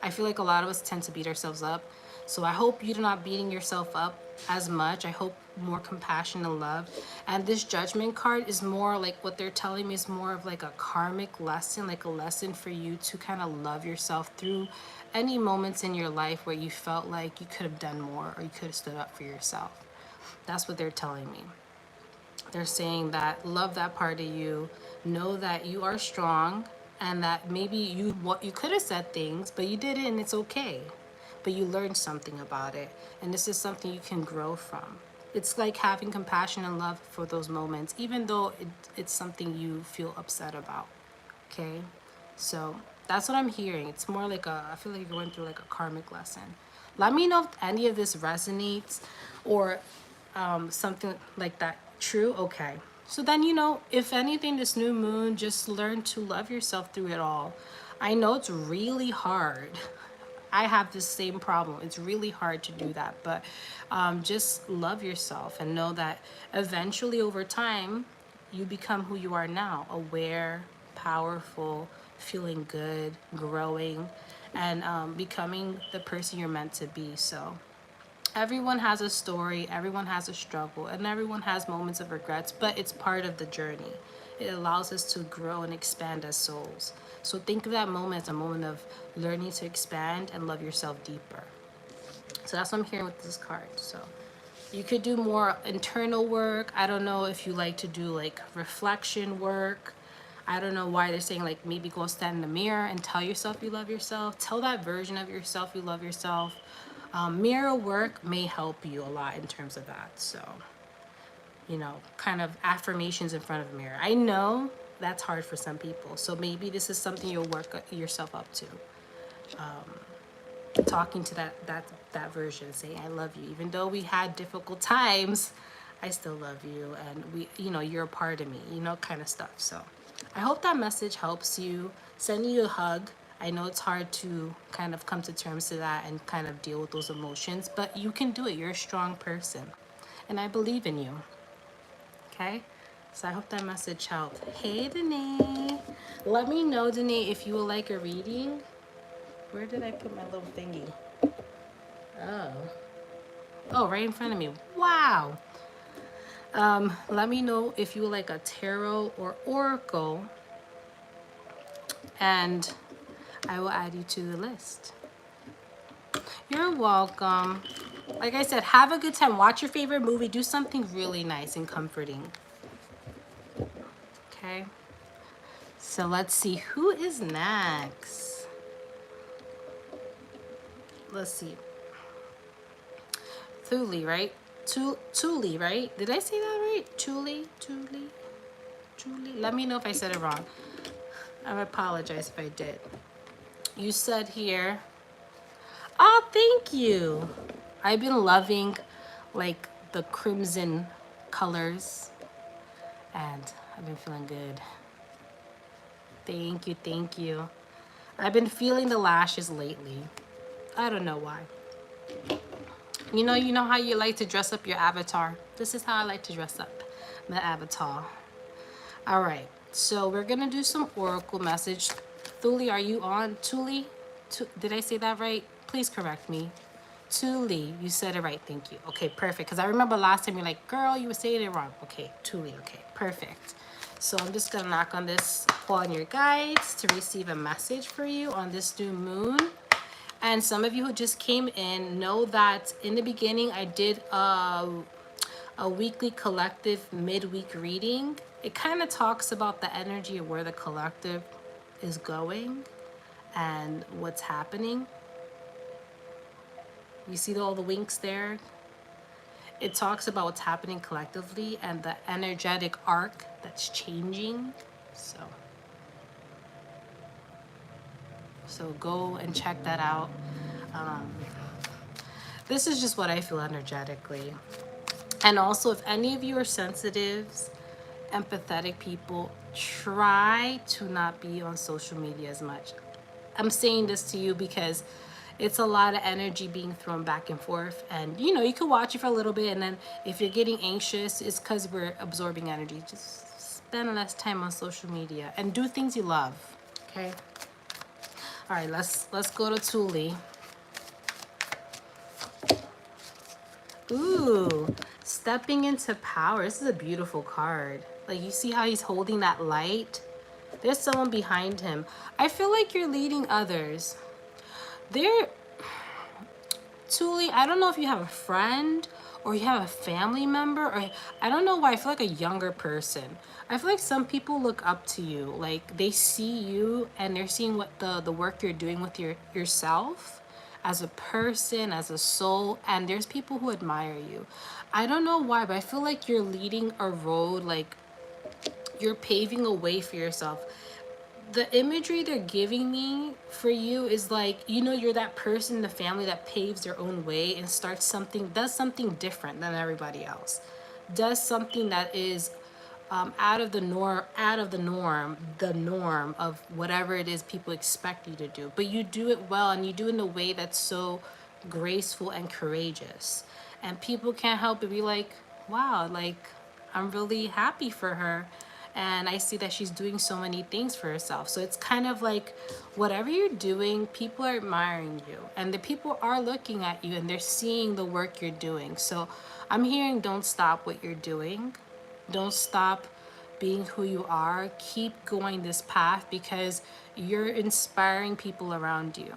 I feel like a lot of us tend to beat ourselves up. So I hope you're not beating yourself up as much. I hope more compassion and love. And this judgment card is more like, what they're telling me is more of like a karmic lesson, like a lesson for you to kind of love yourself through any moments in your life where you felt like you could have done more or you could have stood up for yourself. That's what they're telling me. They're saying that love that part of you, know that you are strong, and that maybe you could have said things, but you didn't, and it's okay. But you learned something about it, and this is something you can grow from. It's like having compassion and love for those moments, even though it's something you feel upset about. Okay, so that's what I'm hearing. It's more like I feel like you're going through like a karmic lesson. Let me know if any of this resonates, or something like that true. Okay, so then, if anything, this new moon, just learn to love yourself through it all. I know it's really hard. I have this same problem. It's really hard to do that, but just love yourself and know that eventually over time you become who you are now: aware, powerful, feeling good, growing, and becoming the person you're meant to be. So everyone has a story, everyone has a struggle, and everyone has moments of regrets, but it's part of the journey. It allows us to grow and expand as souls. So think of that moment as a moment of learning to expand and love yourself deeper. So that's what I'm hearing with this card. So you could do more internal work. I don't know if you like to do like reflection work. I don't know why they're saying like maybe go stand in the mirror and tell yourself you love yourself. Tell that version of yourself you love yourself. Mirror work may help you a lot in terms of that. So, kind of affirmations in front of a mirror. I know that's hard for some people. So maybe this is something you'll work yourself up to. Talking to that version, saying I love you, even though we had difficult times, I still love you, and you're a part of me, kind of stuff. So I hope that message helps you. Sending you a hug. I know it's hard to kind of come to terms to that and kind of deal with those emotions, but you can do it. You're a strong person, and I believe in you. Okay, so I hope that message helped. Hey Danae, let me know, Danae, if you would like a reading. Where did I put my little thingy? Oh, right in front of me. Wow. Let me know if you would like a tarot or oracle, and I will add you to the list. You're welcome. Like I said, have a good time. Watch your favorite movie. Do something really nice and comforting. Okay. So let's see who is next. Let's see. Thule, right? Thule, right? Did I say that right? Thule. Let me know if I said it wrong. I apologize if I did. You said here. Oh, thank you. I've been loving like the crimson colors, and I've been feeling good. Thank you. I've been feeling the lashes lately. I don't know why. You know how you like to dress up your avatar? This is how I like to dress up my avatar. All right, so we're gonna do some oracle message. Thule, are you on? Thule? Did I say that right? Please correct me. Thule, you said it right, thank you. Okay, perfect, because I remember last time you're like, girl, you were saying it wrong. Okay, Thule, okay, perfect. So I'm just gonna knock on this, pull on your guides to receive a message for you on this new moon. And some of you who just came in know that in the beginning I did a weekly collective midweek reading. It kind of talks about the energy of where the collective is going and what's happening. You see all the winks there? It talks about what's happening collectively and the energetic arc that's changing. So go and check that out. This is just what I feel energetically. And also, if any of you are sensitives, empathetic people, try to not be on social media as much. I'm saying this to you because it's a lot of energy being thrown back and forth. And you can watch it for a little bit, and then if you're getting anxious, it's because we're absorbing energy. Just spend less time on social media and do things you love. Okay. All right, let's go to Thule. Ooh, stepping into power. This is a beautiful card. Like, you see how he's holding that light? There's someone behind him. I feel like you're leading others. Thule, I don't know if you have a friend or you have a family member, or I don't know why I feel like a younger person. I feel like some people look up to you. Like, they see you and they're seeing what the work you're doing with yourself as a person, as a soul, and there's people who admire you. I don't know why, but I feel like you're leading a road, like you're paving a way for yourself. The imagery they're giving me for you is like, you're that person in the family that paves their own way and does something different than everybody else, does something that is out of the norm of whatever it is people expect you to do. But you do it well, and you do it in a way that's so graceful and courageous. And people can't help but be like, wow, like, I'm really happy for her. And I see that she's doing so many things for herself. So it's kind of like, whatever you're doing, people are admiring you. And the people are looking at you and they're seeing the work you're doing. So I'm hearing, don't stop what you're doing. Don't stop being who you are. Keep going this path because you're inspiring people around you.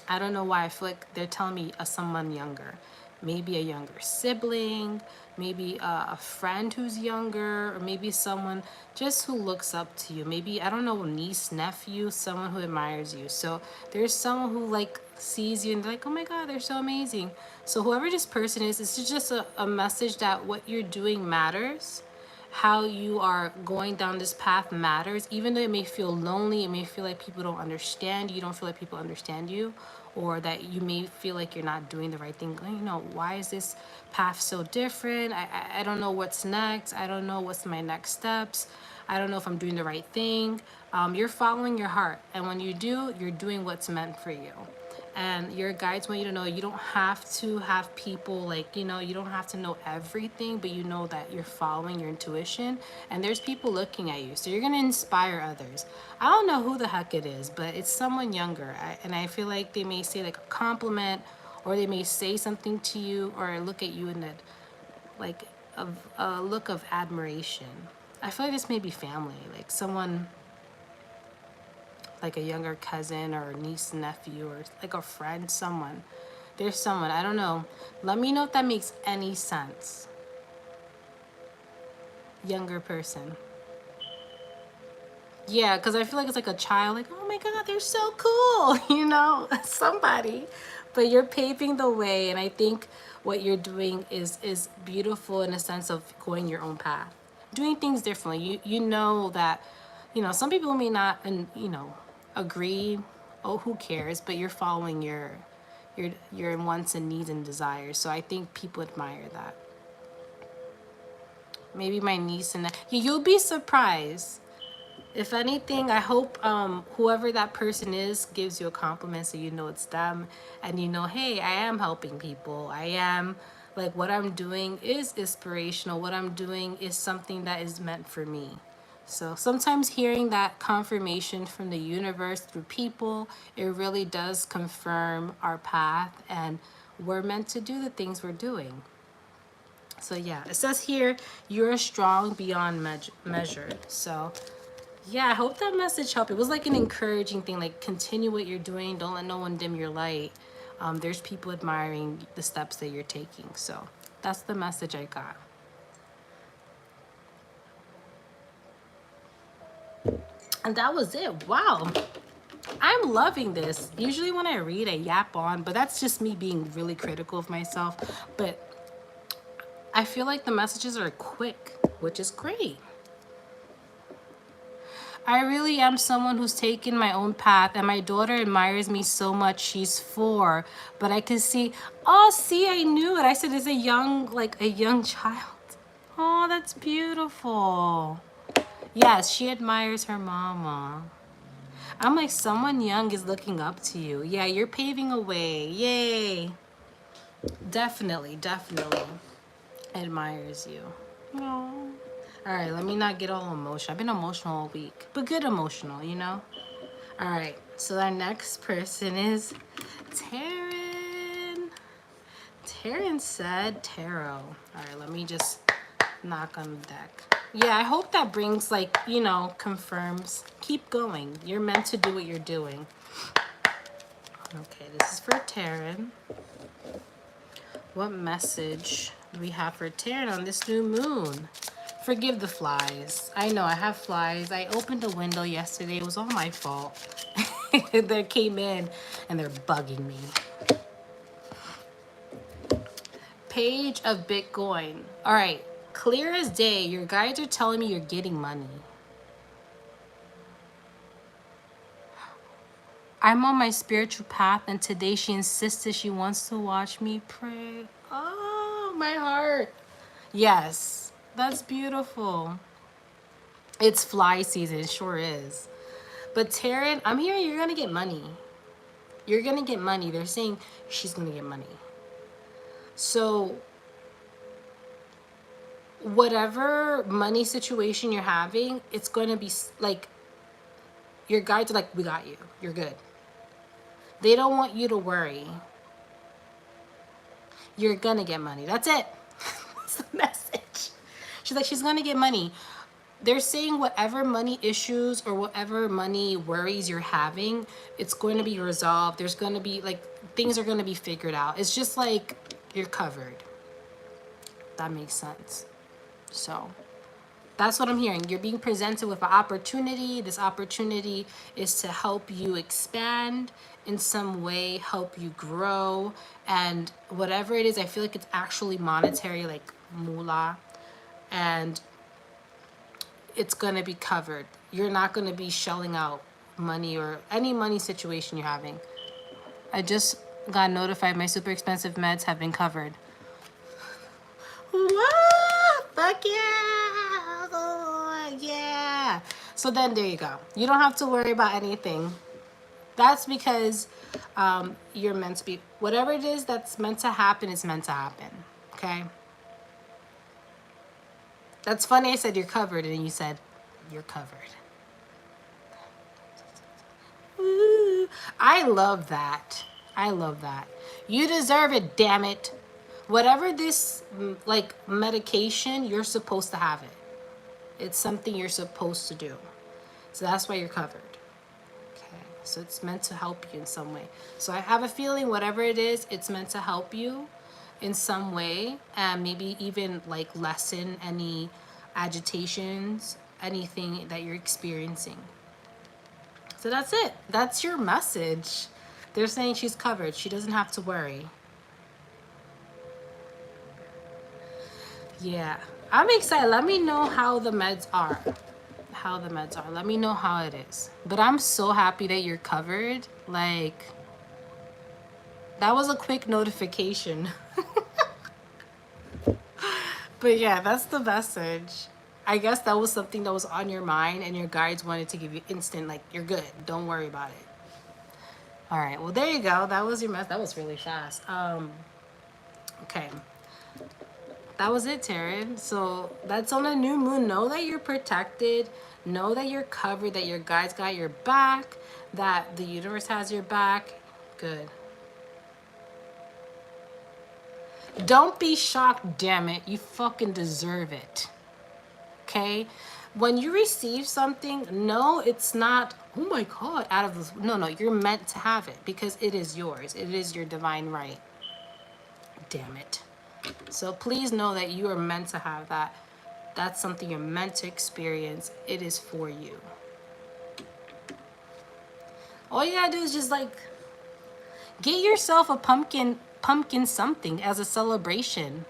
I don't know why I feel like they're telling me someone younger. Maybe a younger sibling, maybe a friend who's younger, or maybe someone just who looks up to you. Maybe, I don't know, niece, nephew, someone who admires you. So there's someone who like sees you and they're like, oh my God, they're so amazing. So whoever this person is, it's just a message that what you're doing matters. How you are going down this path matters. Even though it may feel lonely, it may feel like people don't understand you don't feel like people understand you, or that you may feel like you're not doing the right thing. Why is this path so different? I don't know what's next. I don't know what's my next steps. I don't know if I'm doing the right thing. You're following your heart, and when you do, you're doing what's meant for you. And your guides want you to know you don't have to have people like, you don't have to know everything, but you know that you're following your intuition and there's people looking at you. So you're going to inspire others. I don't know who the heck it is, but it's someone younger. And I feel like they may say like a compliment, or they may say something to you or look at you in a look of admiration. I feel like this may be family, like someone like a younger cousin or a niece, nephew, or like a friend, someone. There's someone, I don't know. Let me know if that makes any sense. Younger person. Yeah, because I feel like it's like a child, like, oh my God, they're so cool, somebody. But you're paving the way, and I think what you're doing is beautiful in a sense of going your own path. Doing things differently. You know that, some people may not, and agree. Oh, who cares? But you're following your wants and needs and desires. So I think people admire that. Maybe my niece and you'll be surprised. If anything, I hope whoever that person is gives you a compliment so you know it's them, and hey, I am helping people. I am, like, what I'm doing is inspirational. What I'm doing is something that is meant for me. So sometimes hearing that confirmation from the universe through people, it really does confirm our path, and we're meant to do the things we're doing. So yeah, it says here, you're strong beyond measure. So Yeah, I hope that message helped. It was like an encouraging thing, like continue what you're doing. Don't let no one dim your light. There's people admiring the steps that you're taking. So that's the message I got. And that was it. Wow. I'm loving this. Usually when I read, I yap on, but that's just me being really critical of myself. But I feel like the messages are quick, which is great. I really am someone who's taken my own path, and my daughter admires me so much. She's 4, but I can see, oh, see, I knew it. I said it's a young, like a young child. Oh, that's beautiful. Yes, she admires her mama. I'm like, someone young is looking up to you. Yeah, you're paving a way. Yay. Definitely, definitely admires you. Oh. All right, let me not get all emotional. I've been emotional all week, but good emotional, you know? All right, so our next person is Taryn. Taryn said tarot. All right, let me just knock on the deck. Yeah, I hope that brings, like, you know, confirms. Keep going. You're meant to do what you're doing. Okay, this is for Taryn. What message do we have for Taryn on this new moon? Forgive the flies. I know I have flies. I opened a window yesterday. It was all my fault. They came in and they're bugging me. Page of Bitcoin. All right. Clear as day. Your guides are telling me you're getting money. I'm on my spiritual path, and today she insisted she wants to watch me pray. Oh, my heart. Yes, that's beautiful. It's fly season, it sure is. But Taryn, I'm hearing you're gonna get money. You're gonna get money. They're saying she's gonna get money. So whatever money situation you're having, it's gonna be like, your guides are like, we got you. You're good. They don't want you to worry. You're gonna get money. That's it. That's the message. She's like, she's gonna get money. They're saying whatever money issues or whatever money worries you're having, it's going to be resolved. There's going to be, like, things are going to be figured out. It's just like you're covered. That makes sense. So that's what I'm hearing. You're being presented with an opportunity. This opportunity is to help you expand in some way, help you grow. And whatever it is, I feel like it's actually monetary, like moolah. And it's going to be covered. You're not going to be shelling out money or any money situation you're having. I just got notified my super expensive meds have been covered. What? Fuck yeah! Oh, yeah. So then there you go. You don't have to worry about anything. That's because you're meant to be, whatever it is that's meant to happen is meant to happen. Okay? That's funny. I said you're covered, and you said you're covered. Ooh, I love that. I love that. You deserve it, damn it. Whatever this, like, medication, you're supposed to have it. It's something you're supposed to do. So that's why you're covered. Okay. So it's meant to help you in some way. So I have a feeling whatever it is, it's meant to help you in some way, and maybe even like lessen any agitations, anything that you're experiencing. So that's it. That's your message. They're saying she's covered. She doesn't have to worry. Yeah. I'm excited. Let me know how the meds are. How the meds are. Let me know how it is. But I'm so happy that you're covered. Like, that was a quick notification. But yeah, that's the message. I guess that was something that was on your mind, and your guides wanted to give you instant, like, you're good. Don't worry about it. All right. Well, there you go. That was your mess. That was really fast. Okay. That was it, Taryn. So that's on a new moon. Know that you're protected. Know that you're covered, that your guides got your back, that the universe has your back. Good. Don't be shocked, damn it. You fucking deserve it. Okay? When you receive something, no, it's not, oh my God, out of this. No, you're meant to have it because it is yours. It is your divine right. Damn it. So please know that you are meant to have that. That's something you're meant to experience. It is for you. All you gotta do is just like get yourself a pumpkin something as a celebration.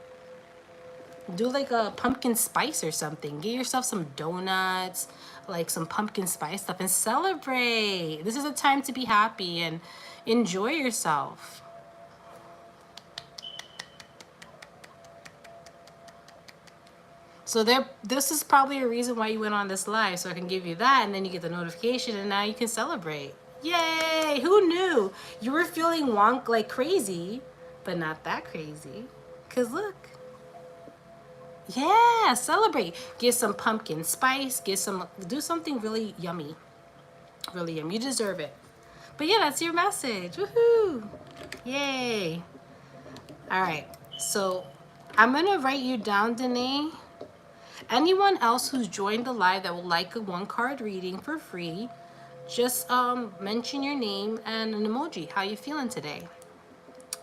Do like a pumpkin spice or something. Get yourself some donuts, like some pumpkin spice stuff, and celebrate. This is a time to be happy and enjoy yourself. So this is probably a reason why you went on this live, so I can give you that, and then you get the notification, and now you can celebrate. Yay! Who knew? You were feeling wonk like crazy, but not that crazy. Cause look. Yeah, celebrate. Get some pumpkin spice. Do something really yummy. Really yummy. You deserve it. But yeah, that's your message. Woohoo! Yay! All right. So I'm gonna write you down, Danae. Anyone else who's joined the live that would like a 1-card reading for free, just mention your name and an emoji. How you feeling today?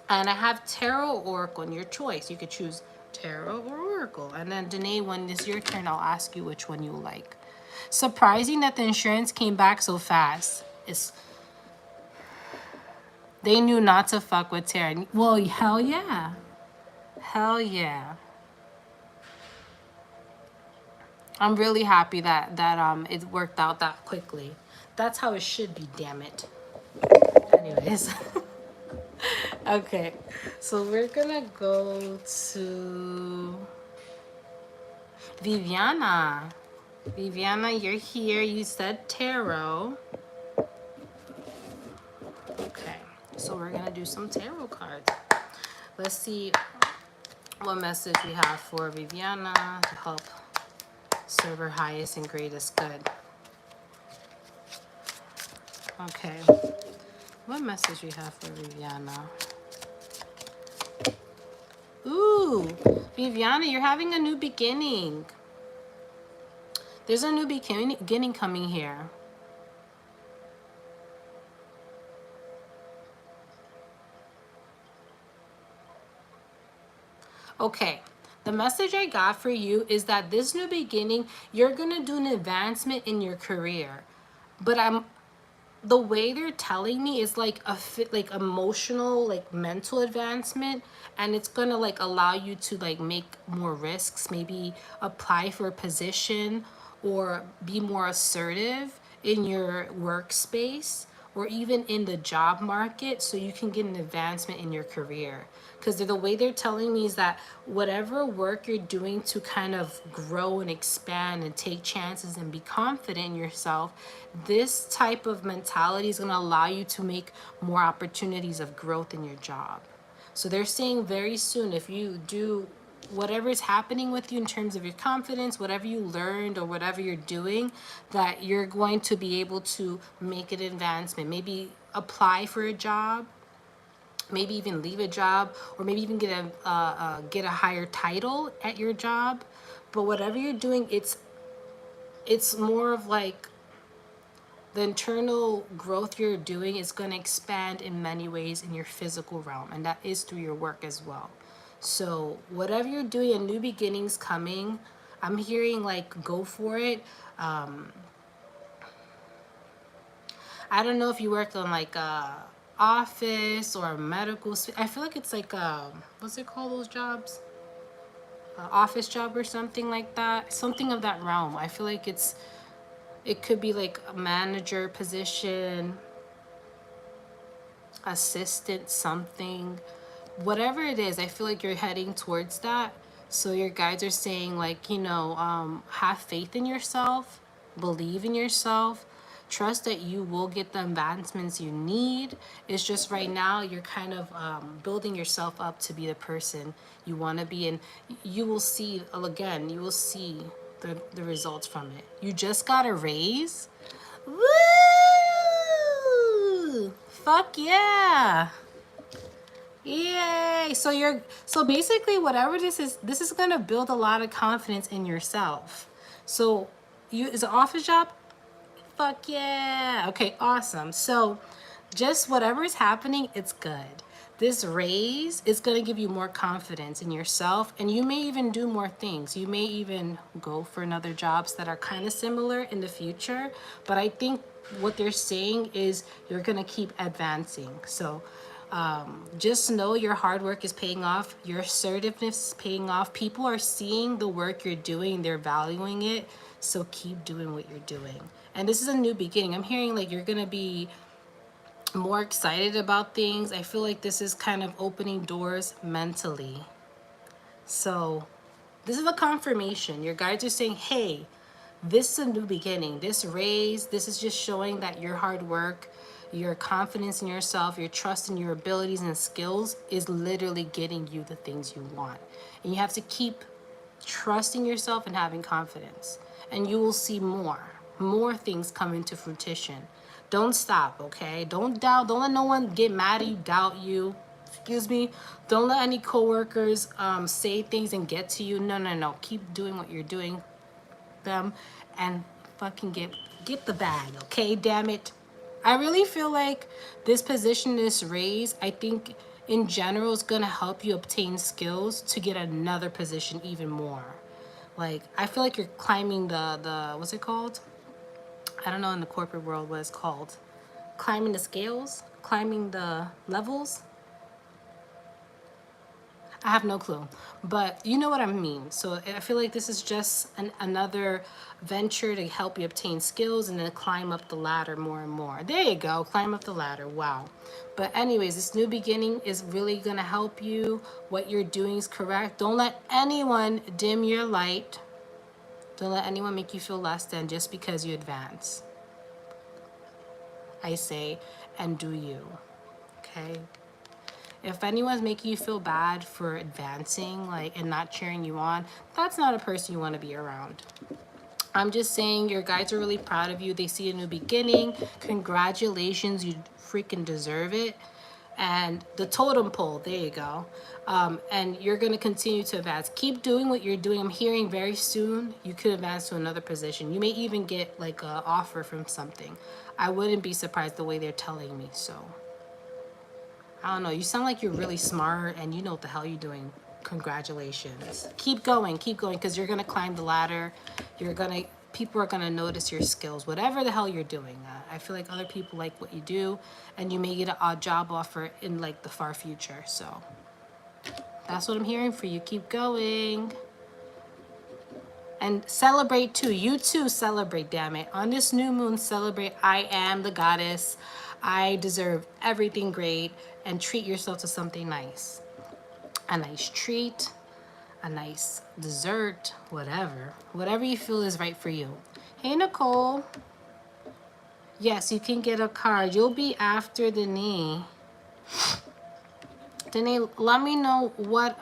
And I have tarot or oracle in your choice. You could choose tarot or oracle. And then Danae, when it's your turn, I'll ask you which one you like. Surprising that the insurance came back so fast. They knew not to fuck with tarot. Well, hell yeah. Hell yeah. I'm really happy that it worked out that quickly. That's how it should be, damn it. Anyways. Okay. So we're gonna go to Viviana. Viviana, you're here. You said tarot. Okay. So we're gonna do some tarot cards. Let's see what message we have for Viviana to help serve her highest and greatest good. Okay. What message we have for Viviana? Ooh, Viviana, you're having a new beginning. There's a new beginning coming here. Okay, the message I got for you is that this new beginning, you're gonna do an advancement in your career. But the way they're telling me is like like emotional, like mental advancement, and it's gonna like allow you to like make more risks, maybe apply for a position or be more assertive in your workspace or even in the job market, so you can get an advancement in your career. Because the way they're telling me is that whatever work you're doing to kind of grow and expand and take chances and be confident in yourself, this type of mentality is going to allow you to make more opportunities of growth in your job. So they're saying very soon, if you do whatever is happening with you in terms of your confidence, whatever you learned or whatever you're doing, that you're going to be able to make an advancement. Maybe apply for a job, maybe even leave a job, or maybe even get a higher title at your job. But whatever you're doing, it's more of like the internal growth you're doing is going to expand in many ways in your physical realm, and that is through your work as well. So whatever you're doing, a new beginning's coming. I'm hearing like go for it. I don't know if you worked on like a office or a medical. I feel like it's like what's it called, those jobs? Office job or something like that. Something of that realm. I feel like it could be like a manager position, assistant, something. Whatever it is, I feel like you're heading towards that. So your guides are saying like, have faith in yourself, believe in yourself, trust that you will get the advancements you need. It's just right now you're kind of building yourself up to be the person you want to be, and you will see the results from it. You just got a raise. Woo! Fuck yeah! Yay! So basically whatever this is gonna build a lot of confidence in yourself. So Is it office job? Fuck yeah. Okay, awesome. So just whatever is happening, it's good. This raise is going to give you more confidence in yourself, and you may even do more things. You may even go for another jobs that are kind of similar in the future. But I think what they're saying is you're going to keep advancing. So just know your hard work is paying off. Your assertiveness is paying off. People are seeing the work you're doing. They're valuing it. So keep doing what you're doing. And this is a new beginning. I'm hearing like you're going to be more excited about things. I feel like this is kind of opening doors mentally. So this is a confirmation. Your guides are saying, hey, this is a new beginning. This raise, this is just showing that your hard work, your confidence in yourself, your trust in your abilities and skills is literally getting you the things you want. And you have to keep trusting yourself and having confidence. And you will see more things come into fruition. Don't stop, okay? Don't doubt. Don't let no one get mad at you, doubt you. Excuse me. Don't let any coworkers say things and get to you. No, no, no. Keep doing what you're doing them and fucking get the bag, okay? Damn it. I really feel like this position, this raise, I think in general is gonna help you obtain skills to get another position even more. Like I feel like you're climbing the what's it called? I don't know in the corporate world what it's called. Climbing the scales, climbing the levels. I have no clue, but you know what I mean. So I feel like this is just another venture to help you obtain skills and then climb up the ladder more and more. There you go, climb up the ladder. Wow. But anyways, this new beginning is really gonna help you. What you're doing is correct. Don't let anyone dim your light. Don't let anyone make you feel less than just because you advance. I say, and do you, okay? If anyone's making you feel bad for advancing, like, and not cheering you on, that's not a person you want to be around. I'm just saying your guides are really proud of you. They see a new beginning. Congratulations, you freaking deserve it. And the totem pole, there you go. And you're going to continue to advance. Keep doing what you're doing. I'm hearing very soon you could advance to another position. You may even get like an offer from something. I wouldn't be surprised the way they're telling me. So I don't know. You sound like you're really smart and you know what the hell you're doing. Congratulations. Keep going, because you're going to climb the ladder. People are going to notice your skills, whatever the hell you're doing. I feel like other people like what you do, and you may get a job offer in like the far future. So that's what I'm hearing for you. Keep going. And celebrate too. You too celebrate, damn it. On this new moon, celebrate. I am the goddess. I deserve everything great. And treat yourself to something nice. A nice treat, a nice dessert, whatever. Whatever you feel is right for you. Hey, Nicole. Yes, you can get a card. You'll be after Danae. Danae, let me know what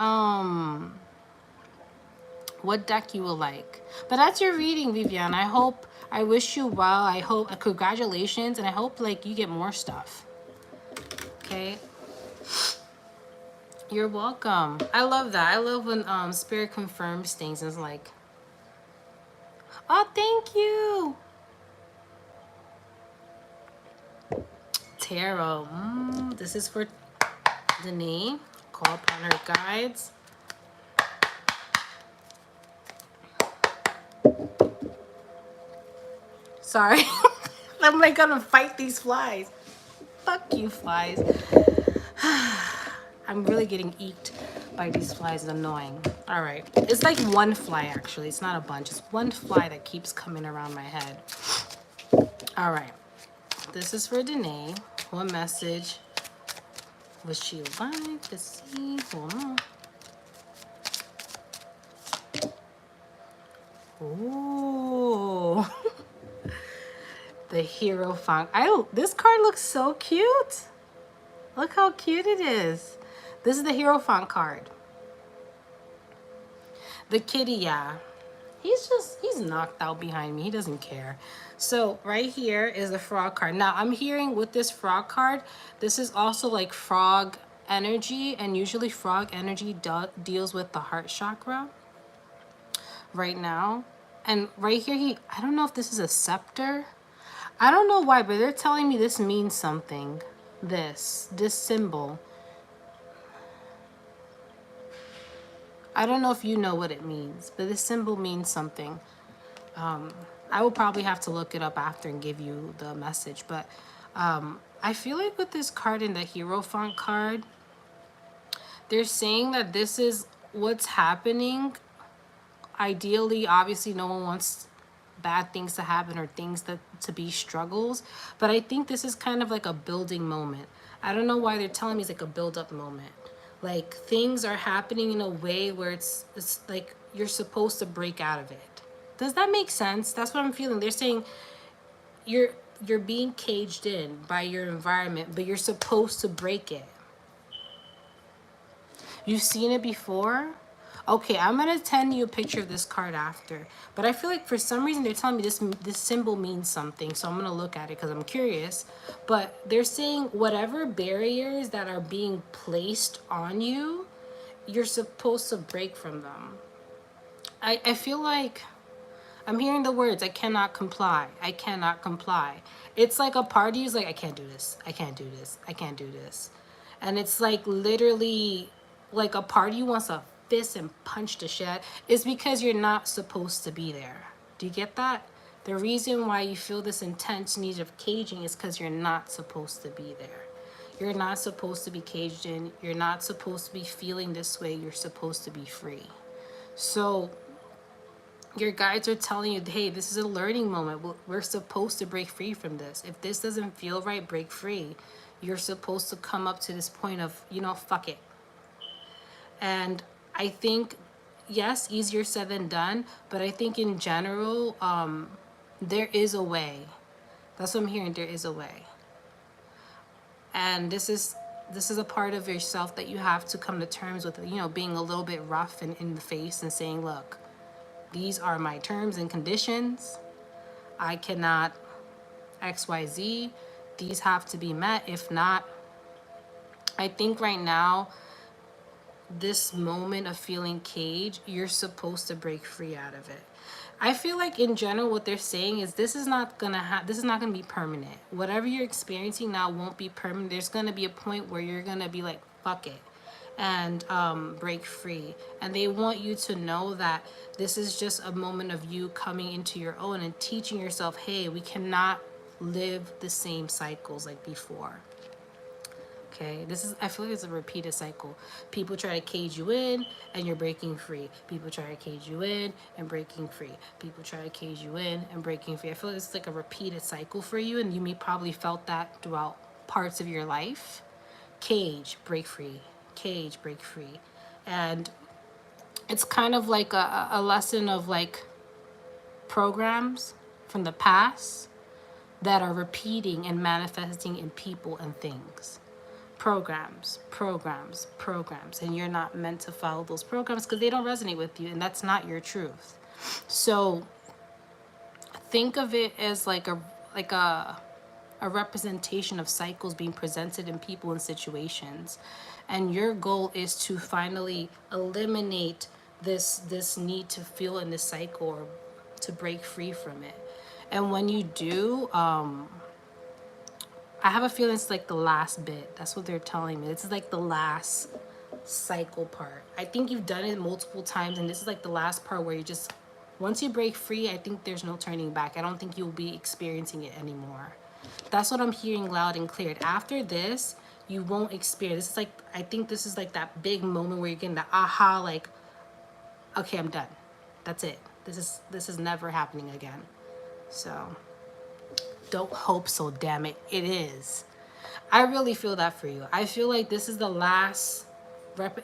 deck you will like. But that's your reading, Vivian. I wish you well. I hope, congratulations, and I hope like you get more stuff. Okay. You're welcome. I love that. I love when spirit confirms things and it's like, oh, thank you. Tarot. This is for Danae. Call upon her guides. Sorry. I'm like gonna fight these flies. Fuck you, flies. I'm really getting eeked by these flies. It's annoying. All right. It's like one fly, actually. It's not a bunch. It's one fly that keeps coming around my head. All right. This is for Danae. What message would she like to see? Hold on. Ooh. The Hierophant. This card looks so cute. Look how cute it is. This is the Hierophant card. The kitty, yeah. He's knocked out behind me. He doesn't care. So right here is the frog card. Now I'm hearing with this frog card, this is also like frog energy, and usually frog energy deals with the heart chakra right now. And right here, I don't know if this is a scepter. I don't know why, but they're telling me this means something. This symbol. I don't know if you know what it means, but this symbol means something. I will probably have to look it up after and give you the message. But I feel like with this card and the Hierophant card, they're saying that this is what's happening. Ideally, obviously, no one wants bad things to happen or things that to be struggles. But I think this is kind of like a building moment. I don't know why they're telling me it's like a build up moment. Like things are happening in a way where it's like you're supposed to break out of it. Does that make sense? That's what I'm feeling. They're saying you're you're being caged in by your environment, but you're supposed to break it. You've seen it before? Okay, I'm gonna send you a picture of this card after. But I feel like for some reason they're telling me this symbol means something, so I'm gonna look at it because I'm curious. But they're saying whatever barriers that are being placed on you, you're supposed to break from them. I feel like I'm hearing the words, I cannot comply. I cannot comply. It's like a party is like, I can't do this. I can't do this. I can't do this. And it's like literally like a party wants to fist and punch the shit. It's because you're not supposed to be there. Do you get that? The reason why you feel this intense need of caging is because you're not supposed to be there. You're not supposed to be caged in. You're not supposed to be feeling this way. You're supposed to be free. So your guides are telling you, hey, this is a learning moment. We're supposed to break free from this. If this doesn't feel right, break free. You're supposed to come up to this point of, fuck it. And I think, yes, easier said than done, but I think in general, there is a way. That's what I'm hearing. There is a way. And this is a part of yourself that you have to come to terms with, being a little bit rough and in the face and saying, look, these are my terms and conditions. I cannot XYZ. These have to be met. If not, I think right now, this moment of feeling caged, you're supposed to break free out of it. I feel like in general, what they're saying is this is not gonna be permanent. Whatever you're experiencing now won't be permanent. There's gonna be a point where you're gonna be like, fuck it, and break free. And they want you to know that this is just a moment of you coming into your own and teaching yourself, hey, we cannot live the same cycles like before. Okay, I feel like it's a repeated cycle. People try to cage you in and you're breaking free. People try to cage you in and breaking free. People try to cage you in and breaking free. I feel like it's like a repeated cycle for you, and you may probably felt that throughout parts of your life. Cage, break free. Cage, break free. And it's kind of like a lesson of like programs from the past that are repeating and manifesting in people and things. Programs, and you're not meant to follow those programs because they don't resonate with you, and that's not your truth. So think of it as like a representation of cycles being presented in people and situations, and your goal is to finally eliminate this need to feel in this cycle or to break free from it. And when you do, I have a feeling it's like the last bit. That's what they're telling me. This is like the last cycle part. I think you've done it multiple times, and this is like the last part where you just, once you break free, I think there's no turning back. I don't think you'll be experiencing it anymore. That's what I'm hearing loud and clear. After this, you won't experience. This is like, I think this is like that big moment where you're getting the aha, like, okay, I'm done. That's it. This is never happening again. So don't hope so, damn it. It is. I really feel that for you. I feel like this is the last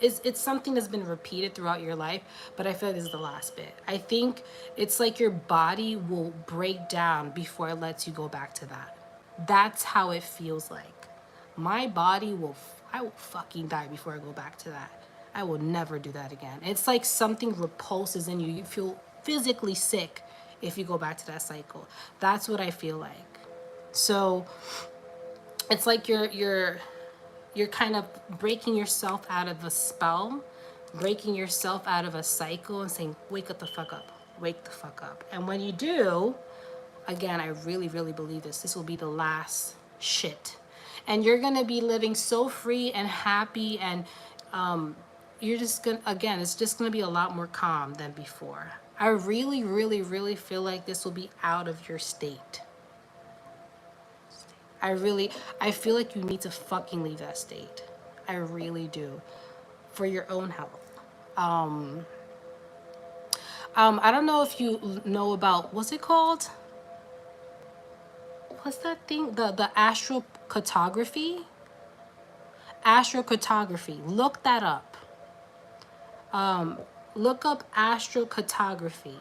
it's something that's been repeated throughout your life, but I feel like this is the last bit. I think it's like your body will break down before it lets you go back to that. That's how it feels like. My body I will fucking die before I go back to that. I will never do that again. It's like something repulses in you. You feel physically sick if you go back to that cycle. That's what I feel like. So it's like you're kind of breaking yourself out of a spell, breaking yourself out of a cycle and saying, wake up the fuck up. wake the fuck up. And when you do, again, I really, really believe this will be the last shit. And you're going to be living so free and happy, and you're just going to, again, it's just going to be a lot more calm than before. I really, really, really feel like this will be out of your state. I feel like you need to fucking leave that state. I really do. For your own health. I don't know if you know about, what's it called? What's that thing? The astrocartography? Astrocartography. Look that up. Look up astrocartography.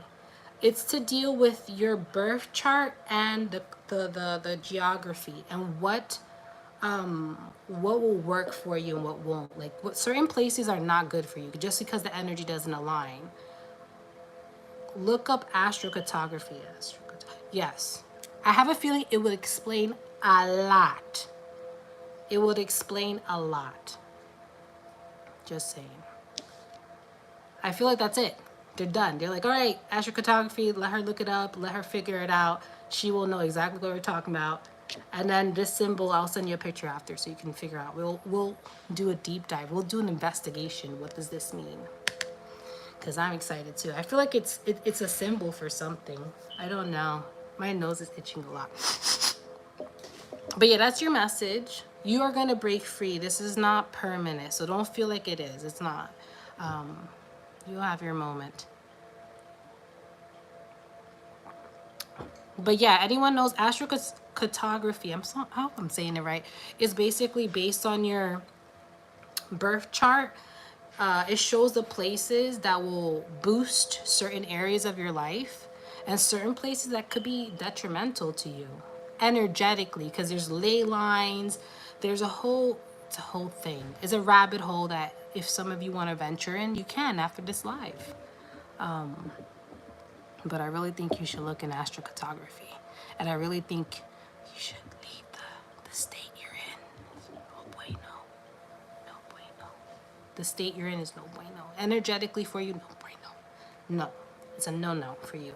It's to deal with your birth chart and the geography and what will work for you and what won't. Like, what certain places are not good for you just because the energy doesn't align. Look up astrocartography. Yes. I have a feeling it would explain a lot. It would explain a lot. Just saying. I feel like that's it. They're done. They're like, all right, astrocartography, let her look it up, let her figure it out. She will know exactly what we're talking about. And then this symbol, I'll send you a picture after so you can figure out. We'll do a deep dive. We'll do an investigation. What does this mean? Because I'm excited too. I feel like it's a symbol for something. I don't know. My nose is itching a lot. But yeah, that's your message. You are going to break free. This is not permanent, so don't feel like it is. It's not. You'll have your moment. But yeah, anyone knows astrocartography, I hope I'm saying it right, is basically based on your birth chart. It shows the places that will boost certain areas of your life and certain places that could be detrimental to you energetically, because there's ley lines. There's it's a whole thing. It's a rabbit hole that if some of you want to venture in, you can after this live. But I really think you should look in astrocartography. And I really think you should leave the state you're in. No bueno. No bueno. The state you're in is no bueno. Energetically for you, no bueno. No. It's a no-no for you.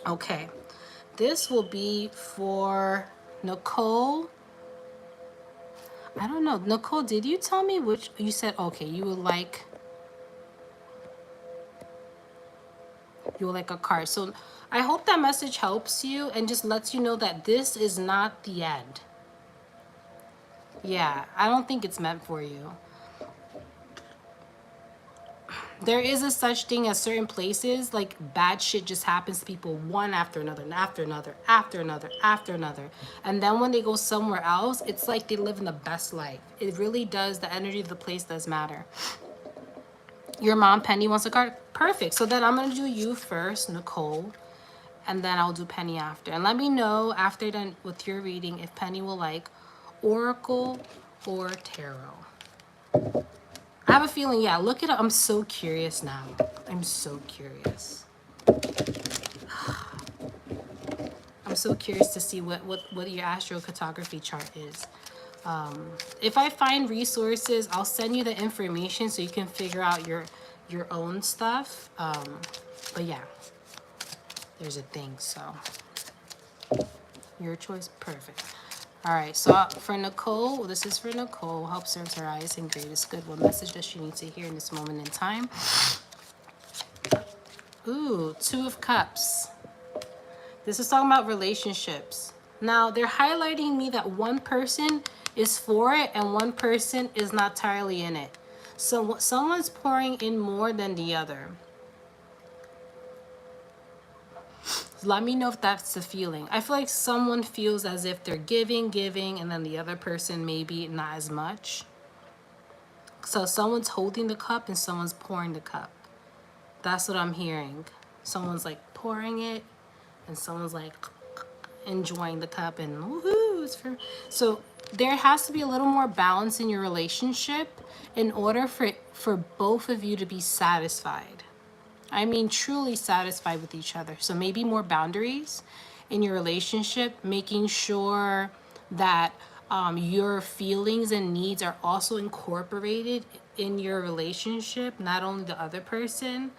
Okay. This will be for Nicole. I don't know. Nicole, did you tell me which? You said, okay, you would like a card. So I hope that message helps you and just lets you know that this is not the end. Yeah, I don't think it's meant for you. There is a such thing as certain places, like bad shit just happens to people one after another and after another, after another, after another. And then when they go somewhere else, it's like they live in the best life. It really does. The energy of the place does matter. Your mom, Penny, wants a card. Perfect. So then I'm going to do you first, Nicole, and then I'll do Penny after. And let me know after done with your reading if Penny will like Oracle or Tarot. I have a feeling, yeah, look it up. I'm so curious now. I'm so curious. I'm so curious to see what your astrocartography chart is. If I find resources, I'll send you the information so you can figure out your own stuff. But yeah, there's a thing, so your choice. Perfect. All right, so for Nicole, this is for Nicole. Help serves her eyes and greatest good. What message does she need to hear in this moment in time? Ooh, Two of Cups. This is talking about relationships. Now, they're highlighting me that one person is for it and one person is not entirely in it. So someone's pouring in more than the other. Let me know if that's the feeling. I feel like someone feels as if they're giving, and then the other person maybe not as much. So someone's holding the cup and someone's pouring the cup. That's what I'm hearing. Someone's like pouring it and someone's like enjoying the cup and woohoo, it's for. So there has to be a little more balance in your relationship in order for both of you to be satisfied. I mean, truly satisfied with each other. So maybe more boundaries in your relationship, making sure that your feelings and needs are also incorporated in your relationship, not only the other person,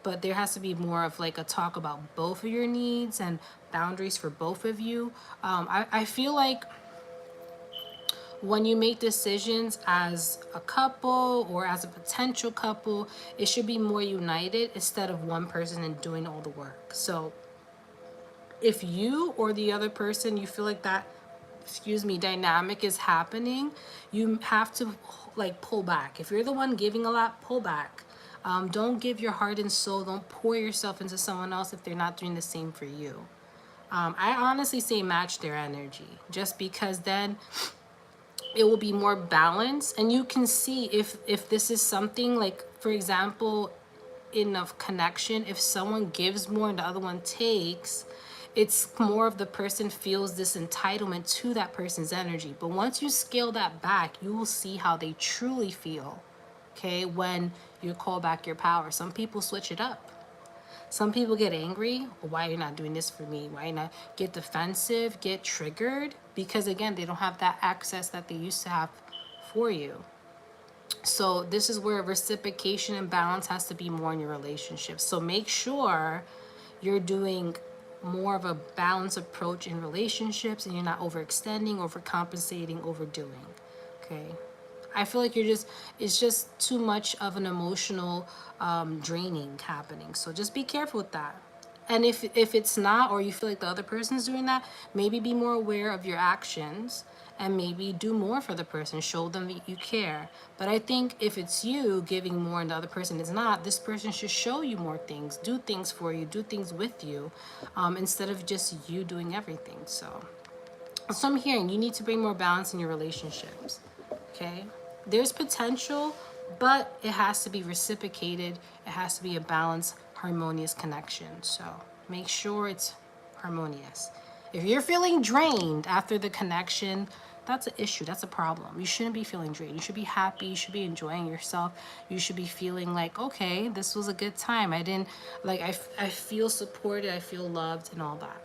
but there has to be more of like a talk about both of your needs and boundaries for both of you. I feel like when you make decisions as a couple or as a potential couple, it should be more united instead of one person and doing all the work. So if you or the other person, you feel like that, excuse me, dynamic is happening, you have to like pull back. If you're the one giving a lot, pull back. Don't give your heart and soul, don't pour yourself into someone else if they're not doing the same for you. I honestly say match their energy, just because then it will be more balanced, and you can see if this is something like, for example, in a connection, if someone gives more and the other one takes, it's more of the person feels this entitlement to that person's energy. But once you scale that back, you will see how they truly feel, okay, when you call back your power. Some people switch it up. Some people get angry. Why are you not doing this for me? Why not get defensive, get triggered? Because again, they don't have that access that they used to have for you. So this is where reciprocation and balance has to be more in your relationship. So make sure you're doing more of a balanced approach in relationships, and you're not overextending, overcompensating, overdoing. Okay. I feel like it's just too much of an emotional draining happening. So just be careful with that. And if it's not, or you feel like the other person's doing that, maybe be more aware of your actions and maybe do more for the person. Show them that you care. But I think if it's you giving more and the other person is not, this person should show you more things, do things for you, do things with you, instead of just you doing everything. So I'm hearing you need to bring more balance in your relationships. Okay. There's potential, but it has to be reciprocated. It has to be a balanced, harmonious connection. So make sure it's harmonious. If you're feeling drained after the connection, that's an issue. That's a problem. You shouldn't be feeling drained. You should be happy. You should be enjoying yourself. You should be feeling like, okay, this was a good time. I didn't, like, I feel supported. I feel loved and all that.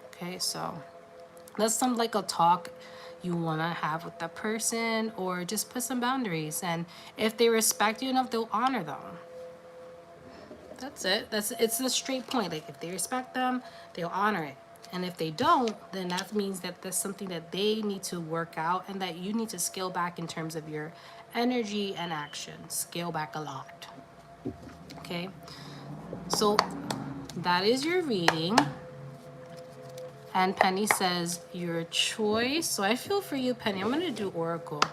Okay, so that's some like a talk you want to have with that person, or just put some boundaries, and if they respect you enough, they'll honor them. That's it. It's a straight point. Like, if they respect them, they'll honor it, and if they don't, then that means that there's something that they need to work out, and that you need to scale back in terms of your energy and action. Scale back a lot. Okay, so that is your reading. And Penny says, your choice. So I feel for you, Penny. I'm going to do Oracle.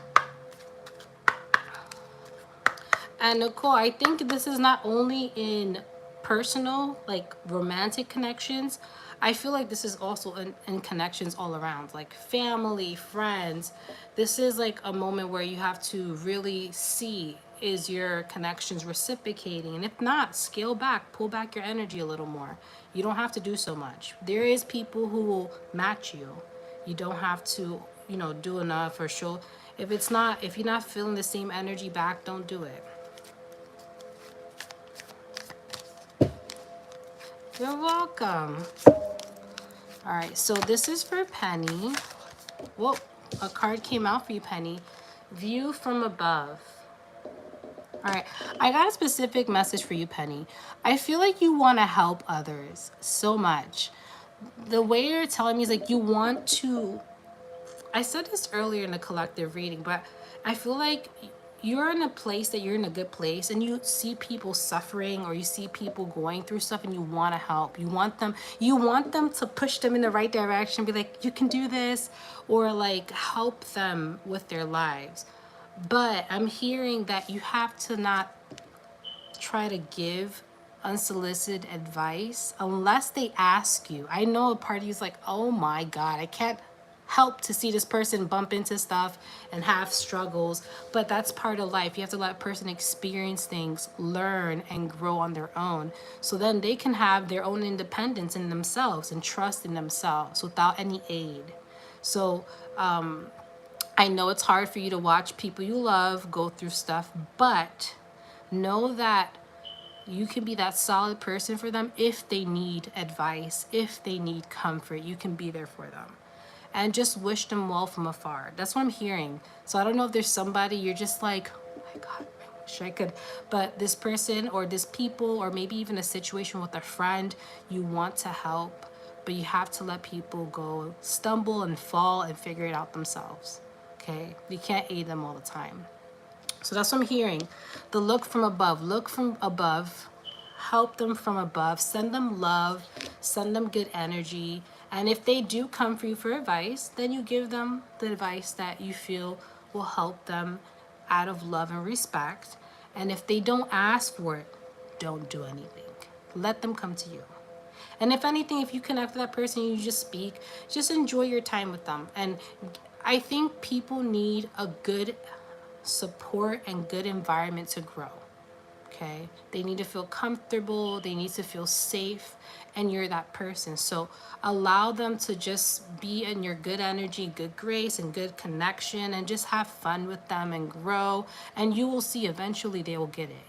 And Nicole, I think this is not only in personal, like romantic connections. I feel like this is also in connections all around, like family, friends. This is like a moment where you have to really see, is your connections reciprocating? And if not, scale back, pull back your energy a little more. You don't have to do so much. There is people who will match you. You don't have to, do enough or show. If you're not feeling the same energy back, don't do it. You're welcome. All right, so this is for Penny. Whoa, a card came out for you, Penny. View from above. All right, I got a specific message for you, Penny. I feel like you want to help others so much. The way you're telling me is like you want to, I said this earlier in the collective reading, but I feel like you're in a place that you're in a good place, and you see people suffering, or you see people going through stuff, and you want to help. You want them to push them in the right direction, be like, you can do this, or like help them with their lives. But I'm hearing that you have to not try to give unsolicited advice unless they ask you. I know a part of you is like, oh my God, I can't help to see this person bump into stuff and have struggles, but that's part of life. You have to let a person experience things, learn, and grow on their own, so then they can have their own independence in themselves and trust in themselves without any aid. So I know it's hard for you to watch people you love go through stuff, but know that you can be that solid person for them. If they need advice, if they need comfort, you can be there for them. And just wish them well from afar. That's what I'm hearing. So I don't know if there's somebody you're just like, oh my God, wish I could. But this person or this people, or maybe even a situation with a friend, you want to help, but you have to let people go stumble and fall and figure it out themselves. Okay? You can't aid them all the time. So that's what I'm hearing. The look from above. Look from above. Help them from above. Send them love. Send them good energy. And if they do come for you for advice, then you give them the advice that you feel will help them out of love and respect. And if they don't ask for it, don't do anything. Let them come to you. And if anything, if you connect with that person, you just speak, just enjoy your time with them. And I think people need a good support and good environment to grow. Okay, they need to feel comfortable, they need to feel safe, and you're that person. So allow them to just be in your good energy, good grace, and good connection, and just have fun with them and grow, and you will see eventually they will get it.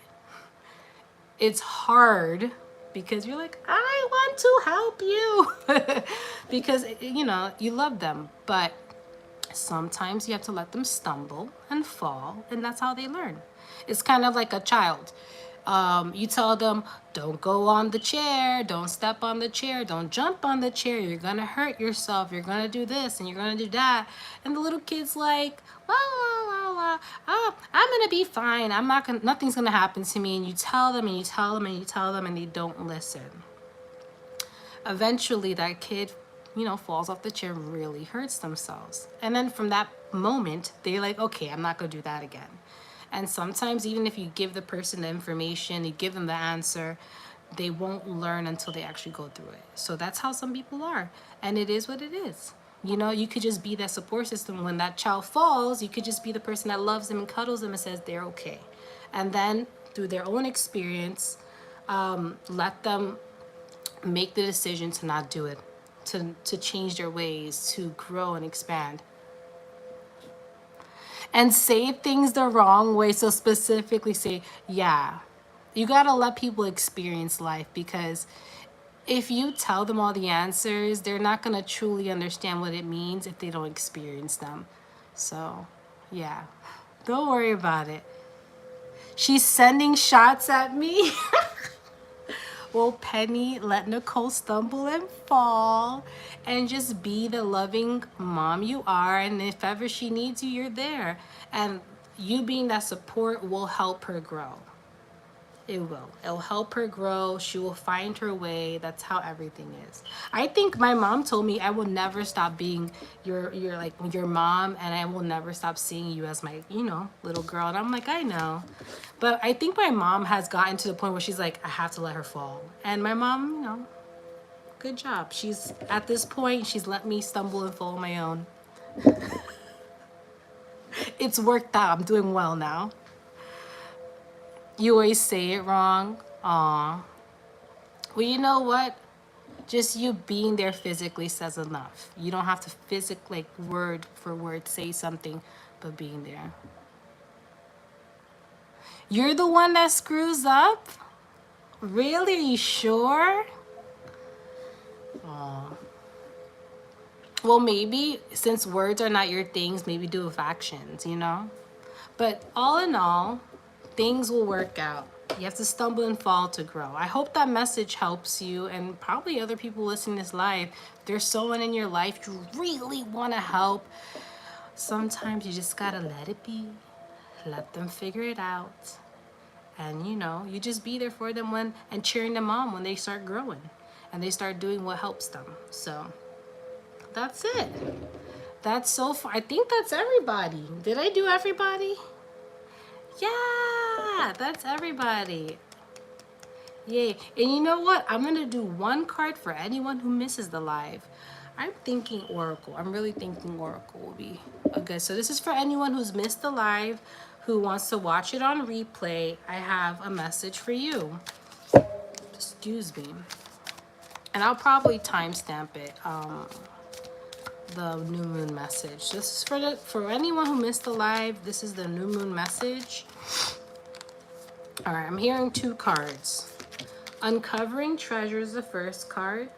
It's hard because you're like, I want to help you because you know you love them, but sometimes you have to let them stumble and fall, and that's how they learn. It's kind of like a child. You tell them, don't go on the chair, don't step on the chair, don't jump on the chair, you're gonna hurt yourself, you're gonna do this and you're gonna do that. And the little kid's like, oh, I'm gonna be fine. I'm not gonna, nothing's gonna happen to me. And you tell them and you tell them and you tell them and they don't listen. Eventually that kid, you know, falls off the chair, really hurts themselves. And then from that moment, they're like, okay, I'm not gonna do that again. And sometimes even if you give the person the information, you give them the answer, they won't learn until they actually go through it. So that's how some people are. And it is what it is. You know, you could just be that support system. When that child falls, you could just be the person that loves them and cuddles them and says they're okay. And then through their own experience, let them make the decision to not do it, to change their ways, to grow and expand. And say things the wrong way. So specifically say, yeah, you got to let people experience life, because if you tell them all the answers, they're not going to truly understand what it means if they don't experience them. So, yeah, don't worry about it. She's sending shots at me. Well, Penny, let Nicole stumble and fall and just be the loving mom you are. And if ever she needs you, you're there. And you being that support will help her grow. It will. It'll help her grow. She will find her way. That's how everything is. I think my mom told me I will never stop being your like your mom, and I will never stop seeing you as my, you know, little girl. And I'm like, I know. But I think my mom has gotten to the point where she's like, I have to let her fall. And my mom, you know, good job. She's at this point, she's let me stumble and fall on my own. It's worked out. I'm doing well now. You always say it wrong. Aw. Well, you know what? Just you being there physically says enough. You don't have to physically, like, word for word say something, but being there. You're the one that screws up? Really? Are you sure? Aw. Well, maybe since words are not your things, maybe do with actions, you know? But all in all, things will work out. You have to stumble and fall to grow. I hope that message helps you, and probably other people listening to this live. If there's someone in your life you really want to help, sometimes you just gotta let it be. Let them figure it out. And you know, you just be there for them when, and cheering them on when they start growing and they start doing what helps them. So that's it. That's so far. I think that's everybody. Did I do everybody? Yeah, that's everybody. Yay. And you know what? I'm going to do one card for anyone who misses the live. I'm thinking Oracle. I'm really thinking Oracle will be good. So this is for anyone who's missed the live, who wants to watch it on replay. I have a message for you. Excuse me. And I'll probably timestamp it. The new moon message. This is for anyone who missed the live. This is the new moon message. All right, I'm hearing two cards. Uncovering Treasure is the first card.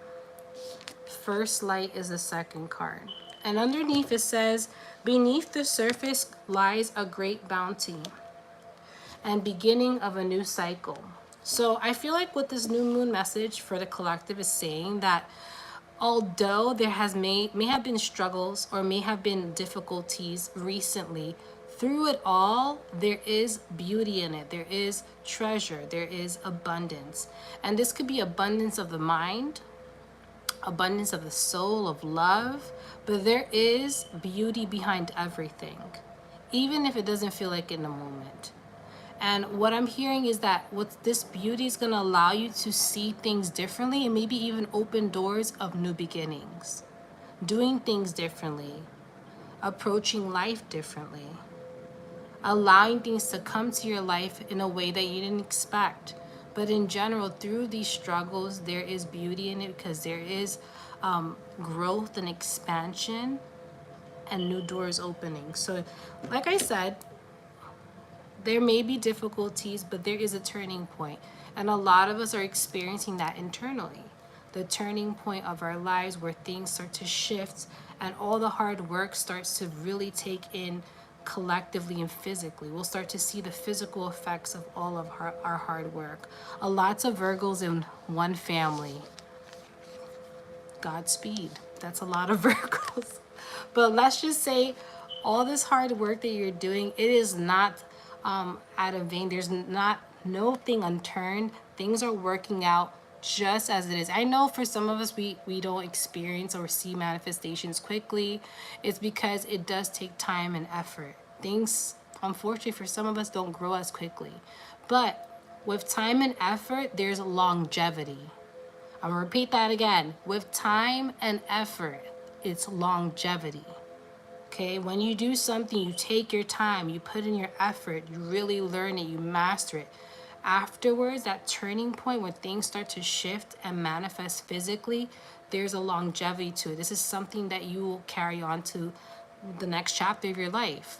First Light is the second card. And underneath it says, beneath the surface lies a great bounty. and beginning of a new cycle. So I feel like what this new moon message for the collective is saying that although there may have been struggles or may have been difficulties recently, through it all there is beauty in it, there is treasure, there is abundance. And this could be abundance of the mind, abundance of the soul, of love, but there is beauty behind everything, even if it doesn't feel like it in the moment. And what I'm hearing is that what this beauty is going to allow you to see things differently and maybe even open doors of new beginnings, doing things differently, approaching life differently, allowing things to come to your life in a way that you didn't expect. But in general, through these struggles, there is beauty in it because there is growth and expansion and new doors opening. So, like I said, there may be difficulties, but there is a turning point. And a lot of us are experiencing that internally. The turning point of our lives where things start to shift and all the hard work starts to really take in collectively and physically. We'll start to see the physical effects of all of our hard work. Lots of Virgos in one family. Godspeed. That's a lot of Virgos. But let's just say all this hard work that you're doing, it is not out of vain. There's no thing unturned. Things are working out just as it is. I know for some of us, we don't experience or see manifestations quickly. It's because it does take time and effort. Things, unfortunately, for some of us don't grow as quickly. But with time and effort, there's longevity. I'm gonna repeat that again. With time and effort, it's longevity. Okay, when you do something, you take your time, you put in your effort, you really learn it, you master it. Afterwards, that turning point when things start to shift and manifest physically, there's a longevity to it. This is something that you will carry on to the next chapter of your life.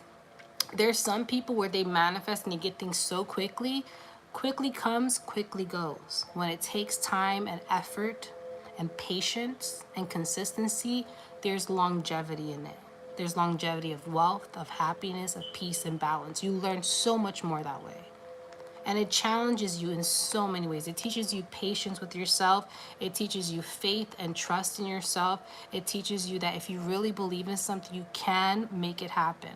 There's some people where they manifest and they get things so quickly. Quickly comes, quickly goes. When it takes time and effort and patience and consistency, there's longevity in it. There's longevity of wealth, of happiness, of peace and balance. You learn so much more that way. And it challenges you in so many ways. It teaches you patience with yourself. It teaches you faith and trust in yourself. It teaches you that if you really believe in something, you can make it happen.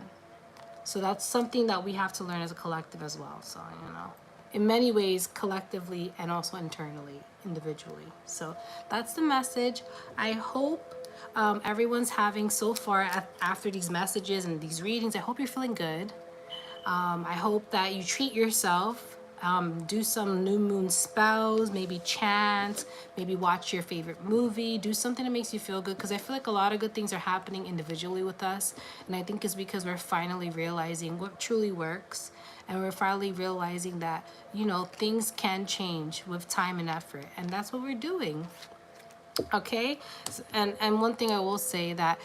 So that's something that we have to learn as a collective as well. So, in many ways, collectively and also internally, individually. So that's the message. I hope everyone's having so far after these messages and these readings, I hope you're feeling good. I hope that you treat yourself, do some new moon spells, maybe chant, maybe watch your favorite movie, do something that makes you feel good, because I feel like a lot of good things are happening individually with us, and I think it's because we're finally realizing what truly works, and we're finally realizing that, things can change with time and effort, and that's what we're doing. Okay, and one thing I will say that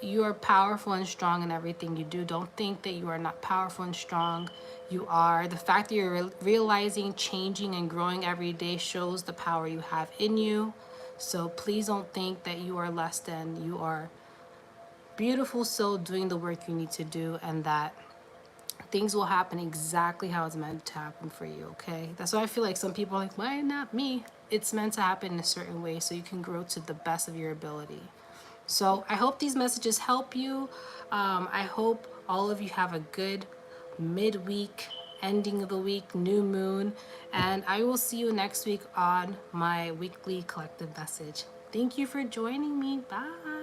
you are powerful and strong in everything you do. Don't think that you are not powerful and strong. You are. The fact that you're realizing, changing, and growing every day shows the power you have in you. So please don't think that you are less than. You are beautiful soul doing the work you need to do, and that things will happen exactly how it's meant to happen for you, okay? That's why I feel like some people are like, why not me? It's meant to happen in a certain way so you can grow to the best of your ability. So I hope these messages help you. I hope all of you have a good midweek, ending of the week, new moon. And I will see you next week on my weekly collective message. Thank you for joining me. Bye.